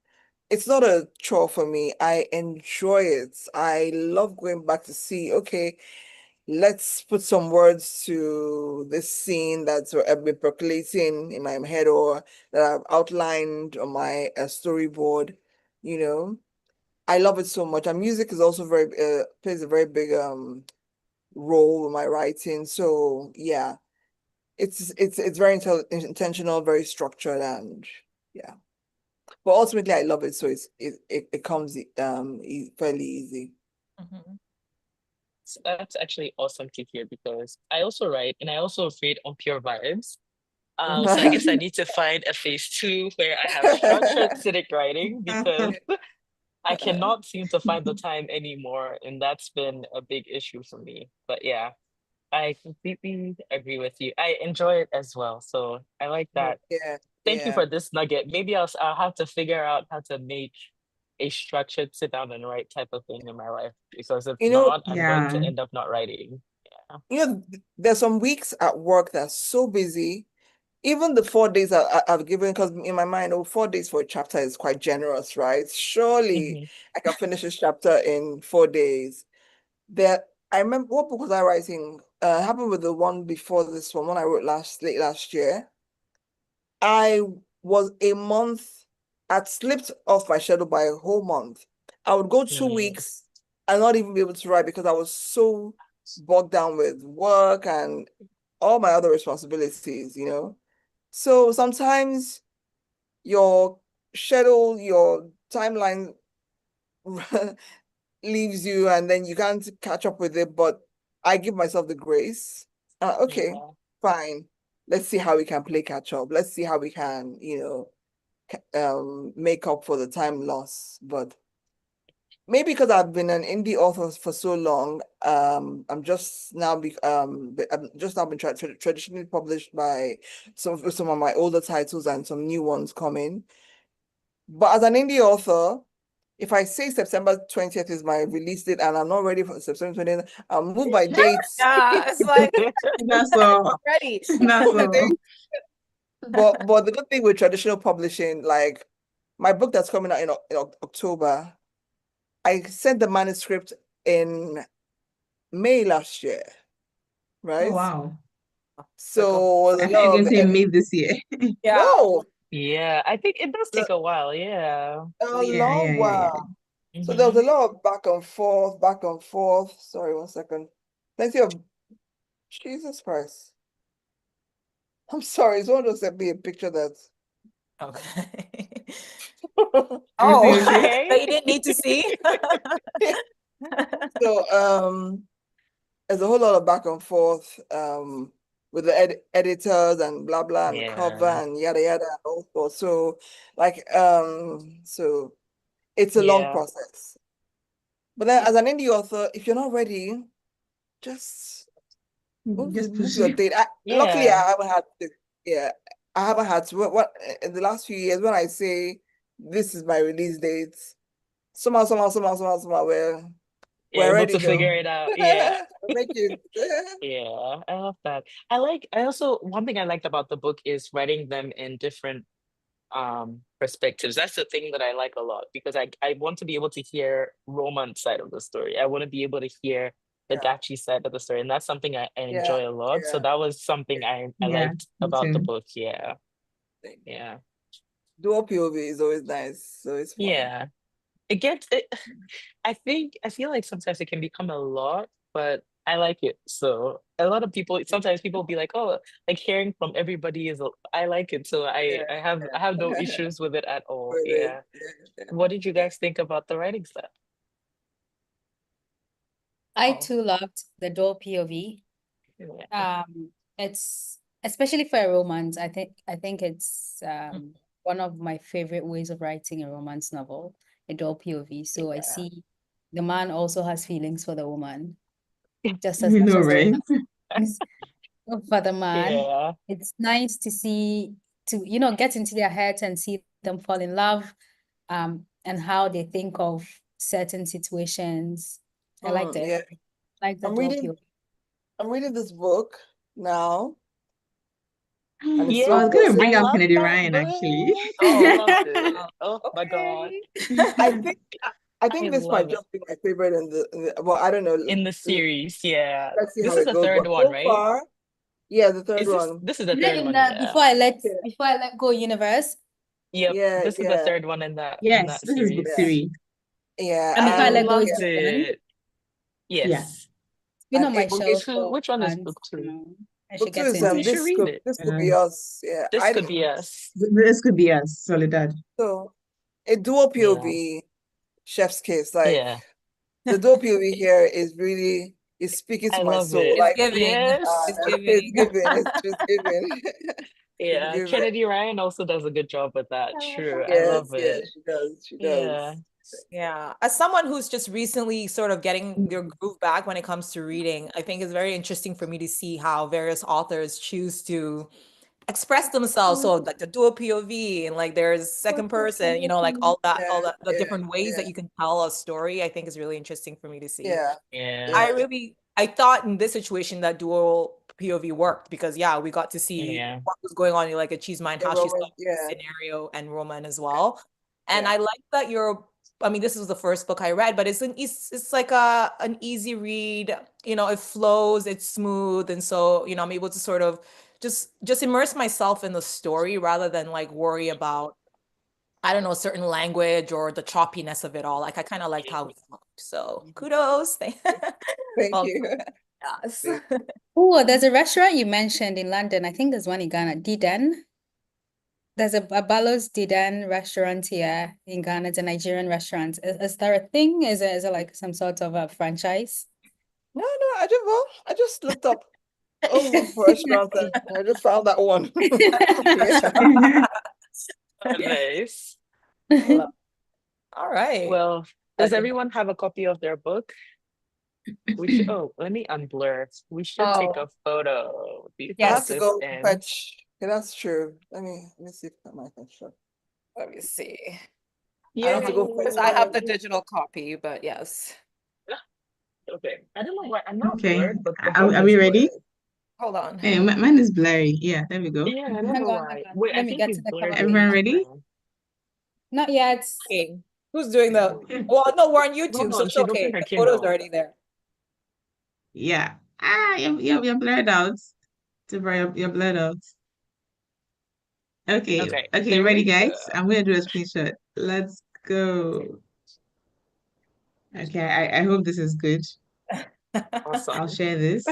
It's not a chore for me. I enjoy it. I love going back to see, okay, let's put some words to this scene that's been percolating in my head or that I've outlined on my storyboard, you know? I love it so much. And music is also plays a very big role in my writing. So yeah, it's very intentional, very structured, and yeah. But ultimately, I love it, so it comes fairly easy. Mhm. So that's actually awesome to hear because I also write and I also read on pure vibes. So I guess I need to find a phase two where I have structured civic writing because I cannot seem to find the time anymore, and that's been a big issue for me. But yeah, I completely agree with you. I enjoy it as well, so I like that. Yeah, Thank you yeah. for this nugget. Maybe I'll have to figure out how to make a structured sit down and write type of thing in my life because if You know, not, I'm going Yeah. to end up not writing. Yeah. there's some weeks at work that's so busy. Even the 4 days I've given, because in my mind, oh, 4 days for a chapter is quite generous, right? Surely Hmm. I can finish this chapter in 4 days. There, I remember, what book was I writing? Happened with the one before this one I wrote late last year. I was a month, I'd slipped off my schedule by a whole month. I would go 2 weeks and not even be able to write because I was so bogged down with work and all my other responsibilities. So sometimes your schedule, your timeline leaves you and then you can't catch up with it. But I give myself the grace. Okay, Yeah. fine. Let's see how we can play catch up. Let's see how we can, make up for the time lost. But maybe because I've been an indie author for so long, I'm just now been traditionally published by some of my older titles and some new ones coming. But as an indie author, if I say September 20th is my release date and I'm not ready for September 20th, I'll move my dates. Yeah, it's like That's all. ready. That's all. But the good thing with traditional publishing, like my book that's coming out in October, I sent the manuscript in May last year, Oh, right? wow. So it was I a thought you were lot going of to say edit. May this year. Yeah. No, Yeah, I think it does take a while. Yeah. a Yeah, long yeah, yeah, yeah. while. So there was Hmm. a lot of back and forth, back and forth. Sorry, 1 second. Plenty of Jesus Christ. I'm sorry, someone just sent me a picture that. Okay. Everything Oh, okay? that Okay. you didn't need to see. So there's a whole lot of back and forth with the editors and blah blah and cover Yeah. and yada yada and all sorts. So like so it's a long Yeah. process. But then as an indie author, if you're not ready, just Just move push your it. date. Luckily, Yeah. I haven't had to. Yeah, I haven't had to. What in the last few years when I say this is my release date, somehow, You're we're able ready to though. figure it out. Yeah. Make it. Yeah. I love that. I also one thing I liked about the book is writing them in different perspectives. That's the thing that I like a lot because I want to be able to hear Roman's side of the story. I want to be able to hear the Yeah, Gachi side of the story. And that's something I yeah, enjoy a lot. So yeah. that was something I Yeah, liked me about the too. book. Yeah. Yeah. Dual POV is always nice, so it's fun. Yeah. It gets it I feel like sometimes it can become a lot, but I like it. So a lot of people sometimes people be like, oh, like hearing from everybody I like it. So Yeah, I have no yeah. issues with it at all. With it. Yeah. Yeah, What did you yeah, guys think about the writing style? I Oh. too loved the dual POV. Yeah. It's especially for a romance. I think it's one of my favorite ways of writing a romance novel, a dual POV. So I Yeah. see the man also has feelings for the woman, just as You much know, as the right? woman has for the man. Yeah. It's nice to see get into their heads and see them fall in love, and how they think of certain situations. I liked it. yeah. I like the I'm dual reading. POV. I'm reading this book now, and it's I so was going to Yes, good. bring I up love Kennedy that Ryan, actually. book. I Oh, loved it. wow. Oh my God. Okay. I think I I think this might love it. just be my favorite well, I don't know. In the series, yeah. Let's see This how is it the goes. third But one, so right? far, yeah, the third one. This is the Is it third in one, the yeah. Yeah, before I let go universe? Yep, yeah, this is the yeah, third one in Yes, that this is book yeah, series. three. yeah. And I before I let And go is yeah, loved book one. it. Yeah. Yes. It's been and on my it Book shelf two, for which one is months book two? now. I Book should two get is into You it. should read it. this could be us. Yeah, This I could didn't. be us. This could be us, Soledad. So a dual Yeah. POV chef's kiss. Like Yeah. the dual POV here is speaking I to my love soul. it. It's Like giving. Yes. It's it's giving. given, it's just given. It's Yeah. given. Kennedy Ryan also does a good job with that. True. I Yes, love yes, it. she does. She Yeah. does. Yeah. As someone who's just recently sort of getting their Mm. groove back when it comes to reading, I think it's very interesting for me to see how various authors choose to express themselves. So like the dual POV and like there's second person, like all Yeah, that the yeah, different ways that yeah, you can tell a story, I think is really interesting for me to see. yeah, Yeah. yeah. I thought in this situation that dual POV worked because yeah, we got to see Yeah. what was going on in like a cheese mind, The how she saw Roman, the yeah, scenario and Roman as well. And yeah. I like that I mean, this was the first book I read, but it's like an easy read, it flows, it's smooth. And so, I'm able to sort of just immerse myself in the story rather than like worry about, I don't know, certain language or the choppiness of it all. Like I kind of liked how it flowed. So kudos. Thank Well, you. yes. Oh, there's a restaurant you mentioned in London. I think there's one in Ghana. Didan. There's a Balos Didan restaurant here in Ghana. It's a Nigerian restaurant. Is there a thing? Is it like some sort of a franchise? No, I just looked up for restaurants and I just found that one. Yeah. Nice. All right. Well, I does think everyone have a copy of their book? We should, let me unblur. We should take oh a photo I before have to yes. this go ends. fetch. Yeah, that's true. Let me see if that might show. Let me see. I I don't need to have go fetch because I have the my. digital copy, but yes. Okay. I don't know why I'm not Okay. blurred, but the book Are we is ready? blurred. Hold on. Hey, mine is blurry. Yeah, there we go. Yeah, I don't Hang know on, hang why. on. Wait, I Let me think get you to the blurred cover your Everyone page. ready? background. Not yet. Okay. Who's doing well, no, we're on Hold YouTube, so on, it's she's opened okay. her The photo's Kindle. already there. Yeah. You're blurred out. You're blurred out. Okay. Okay, Okay, there ready, we go. guys? I'm gonna do a screenshot. Let's go. Okay, I hope this is good. I'll Awesome. share this.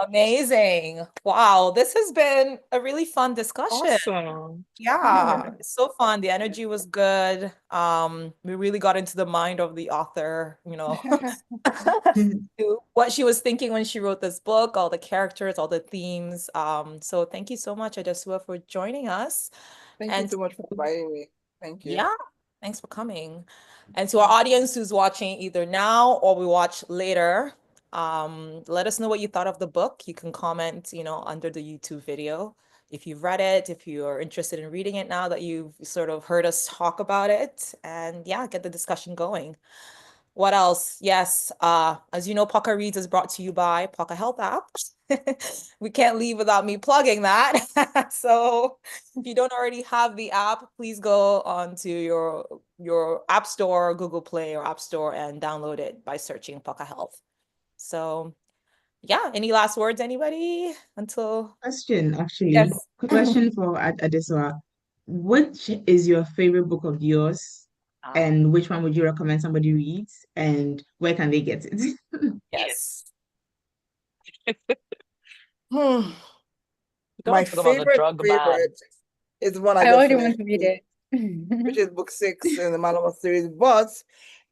Amazing. Wow, this has been a really fun discussion. Awesome. Yeah, Yeah. it's so fun. The energy was good. We really got into the mind of the author, to what she was thinking when she wrote this book, all the characters, all the themes. So thank you so much, Adesuwa, for joining us. Thank you And so much for inviting me. Thank you. yeah, thanks for coming. And to our audience who's watching either now or we watch later, let us know what you thought of the book. You can comment, under the YouTube video. If you've read it, if you're interested in reading it now that you've sort of heard us talk about it, and yeah, get the discussion going. What else? Yes, as you know, Poka Reads is brought to you by Poka Health App. We can't leave without me plugging that. So if you don't already have the app, please go onto your App Store, Google Play or App Store and download it by searching Poka Health. So yeah, any last words, anybody? Until Question, actually. yes. Quick question for Adesuwa. Which is your favorite book of yours? And which one would you recommend somebody reads? And where can they get it? Yes. Hmm. Go My and talk about the drug ban. favorite is the one I I just already want finished, to read which it. is book 6 in the Malama series. But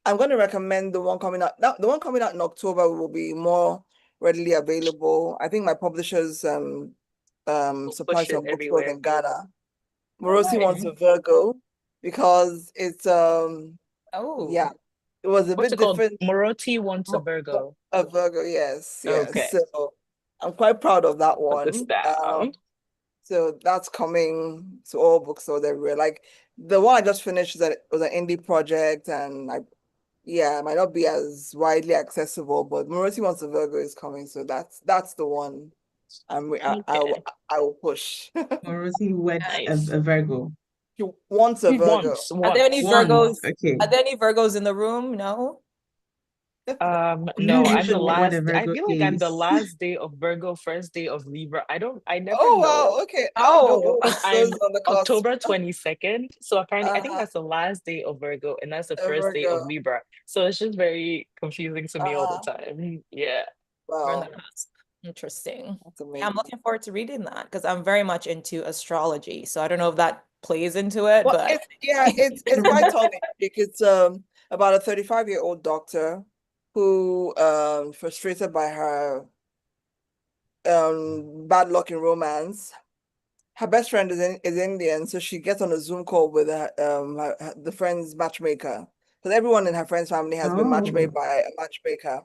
I'm going to recommend the one coming out. Now, the one coming out in October will be more readily available. I think my publishers We'll supply push it some bookstores everywhere. in Ghana. Oh, Morosi nice. wants a Virgo because it's Oh, yeah, it was a What's bit it called? different. Moroti wants a Virgo. A Virgo, yes, yes. Okay, So I'm quite proud of that put this one. down. So that's coming to all bookstores everywhere. Like the one I just finished was an indie project, and it might not be as widely accessible, but Moroti Wants a Virgo is coming, so that's the one Okay, I will push. Morosi weds nice. a Virgo. He wants a Virgo. Once, are there any once. Once. Virgos? Okay. Are there any Virgos in the room? No? I'm not No, even I'm the sure what a last. I Virgo feel like I'm the is. last day of Virgo, first day of Libra. I never Oh know. wow, okay. I don't Oh, know Because those I'm on the cusp. October 22nd. So apparently, I think Uh-huh. that's the last day of Virgo and that's the A first day of Virgo. Libra. So it's just very confusing to me all the Uh-huh. time. Yeah. we're in the Wow. cusp. Interesting. That's Yeah, I'm amazing. looking forward to reading that because I'm very much into astrology. So I don't know if that plays into it, Well, but it's quite tongue in cheek. It's about a 35-year-old doctor who frustrated by her bad luck in romance. Her best friend is Indian, so she gets on a Zoom call with the friend's matchmaker. Because everyone in her friend's family has been matchmade Oh, by a matchmaker.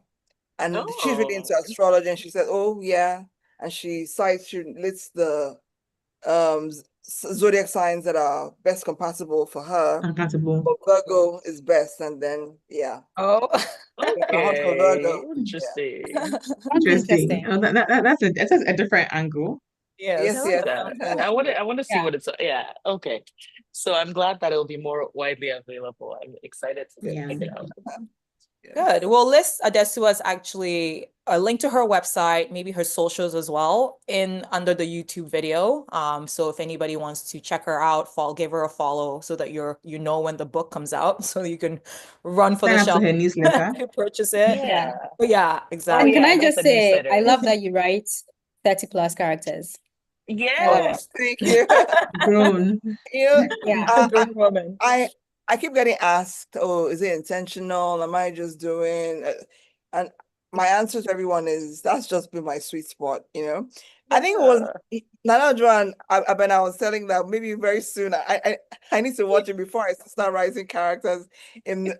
And she's really into Oh, astrology, and she said, "Oh yeah," and she lists the zodiac signs that are best compatible for her. uncountable. But Virgo is best, and then yeah, oh, we're hot for Virgo. okay. Yeah. Interesting. Sounds Interesting. interesting. Oh, that's a different angle. yes. Yes, I like yes. that. I want to see Yeah. what it's. Yeah. Okay. So I'm glad that it'll be more widely available. I'm excited to Yeah. Yeah. check it out. Good. Yes. We'll list Adesuwa's actually a link to her website, maybe her socials as well, in under the YouTube video. So if anybody wants to check her out, give her a follow so that you know when the book comes out, so you can run for Sign the up to shelf her newsletter. to purchase it. Yeah. Yeah. But yeah, Oh And exactly. can yeah, I that's just a say, I newsletter. love that you write 30 plus characters. I love Oh, it. Yes. thank you. Grown. You know, Yeah. A grown woman. I keep getting asked, "Oh, is it intentional? Am I just doing?" And my answer to everyone is that's just been my sweet spot. I think it was Yeah. Nana Joan. When I was telling that maybe very soon. I need to watch it before I start writing characters in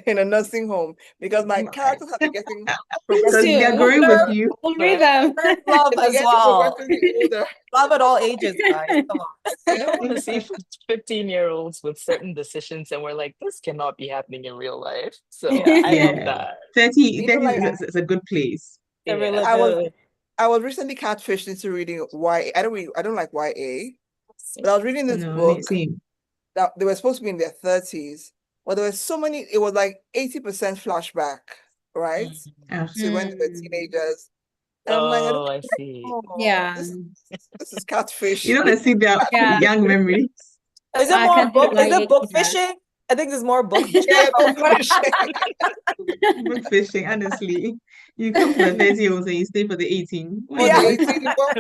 in a nursing home because my characters have been getting Please Because progressively they're do. growing with you. We'll read them. Love they've been as getting well. progressively older. Love at all ages, guys. Come on. Yeah. I want to see 15-year-olds with certain decisions, and we're like, this cannot be happening in real life. So Yeah, I love Yeah. that. 30, You know, 30 like is a good place. I really Yeah. I was do. I was recently catfished into reading YA. I don't like YA, but I was reading this No, book same. that they were supposed to be in their 30s. Well, there were so many, it was like 80% flashback, right? Mhm. Ah, To when they were Mm, teenagers. And I'm like, I don't Oh, I see. know. yeah. This is catfish. you don't want to see their Yeah. young memories. Is it I more can do book? Is YA it book either. fishing? I think there's more book Yeah, fishing. book fishing. Book fishing, honestly. You come for the 30-year-olds and you stay for the 18. Why For the Yeah. not? 18, well,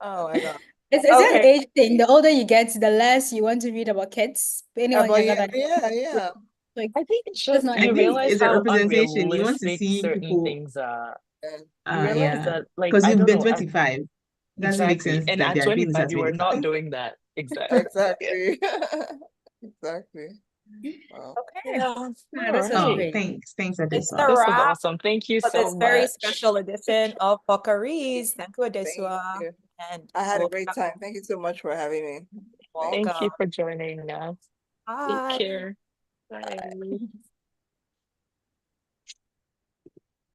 Oh my God. Is it an Okay. age thing? The older you get, the less you want to read about kids. Anyone but younger yeah, than yeah. like I think it's that's just not I you think realize it's a how representation. You want to unrealistic see certain people, things are. Yeah. You realize yeah. that, like, Because I you've don't been know, 25. Doesn't make exactly. sense And that at they are doing this 25, at you were 25. not doing that. Exactly. Yeah. Exactly. Exactly. Wow. Okay. Yeah. ah, All that sounds Oh, right. great. thanks, It's Adesuwa. a This was wrap awesome. Thank you for so this very much. special edition of Pokeries. Thank you, Thank Adesuwa. you. And I had a we'll great time. Thank you so much for having me. Thank Thank welcome. you for joining us. Take Bye. care. Bye.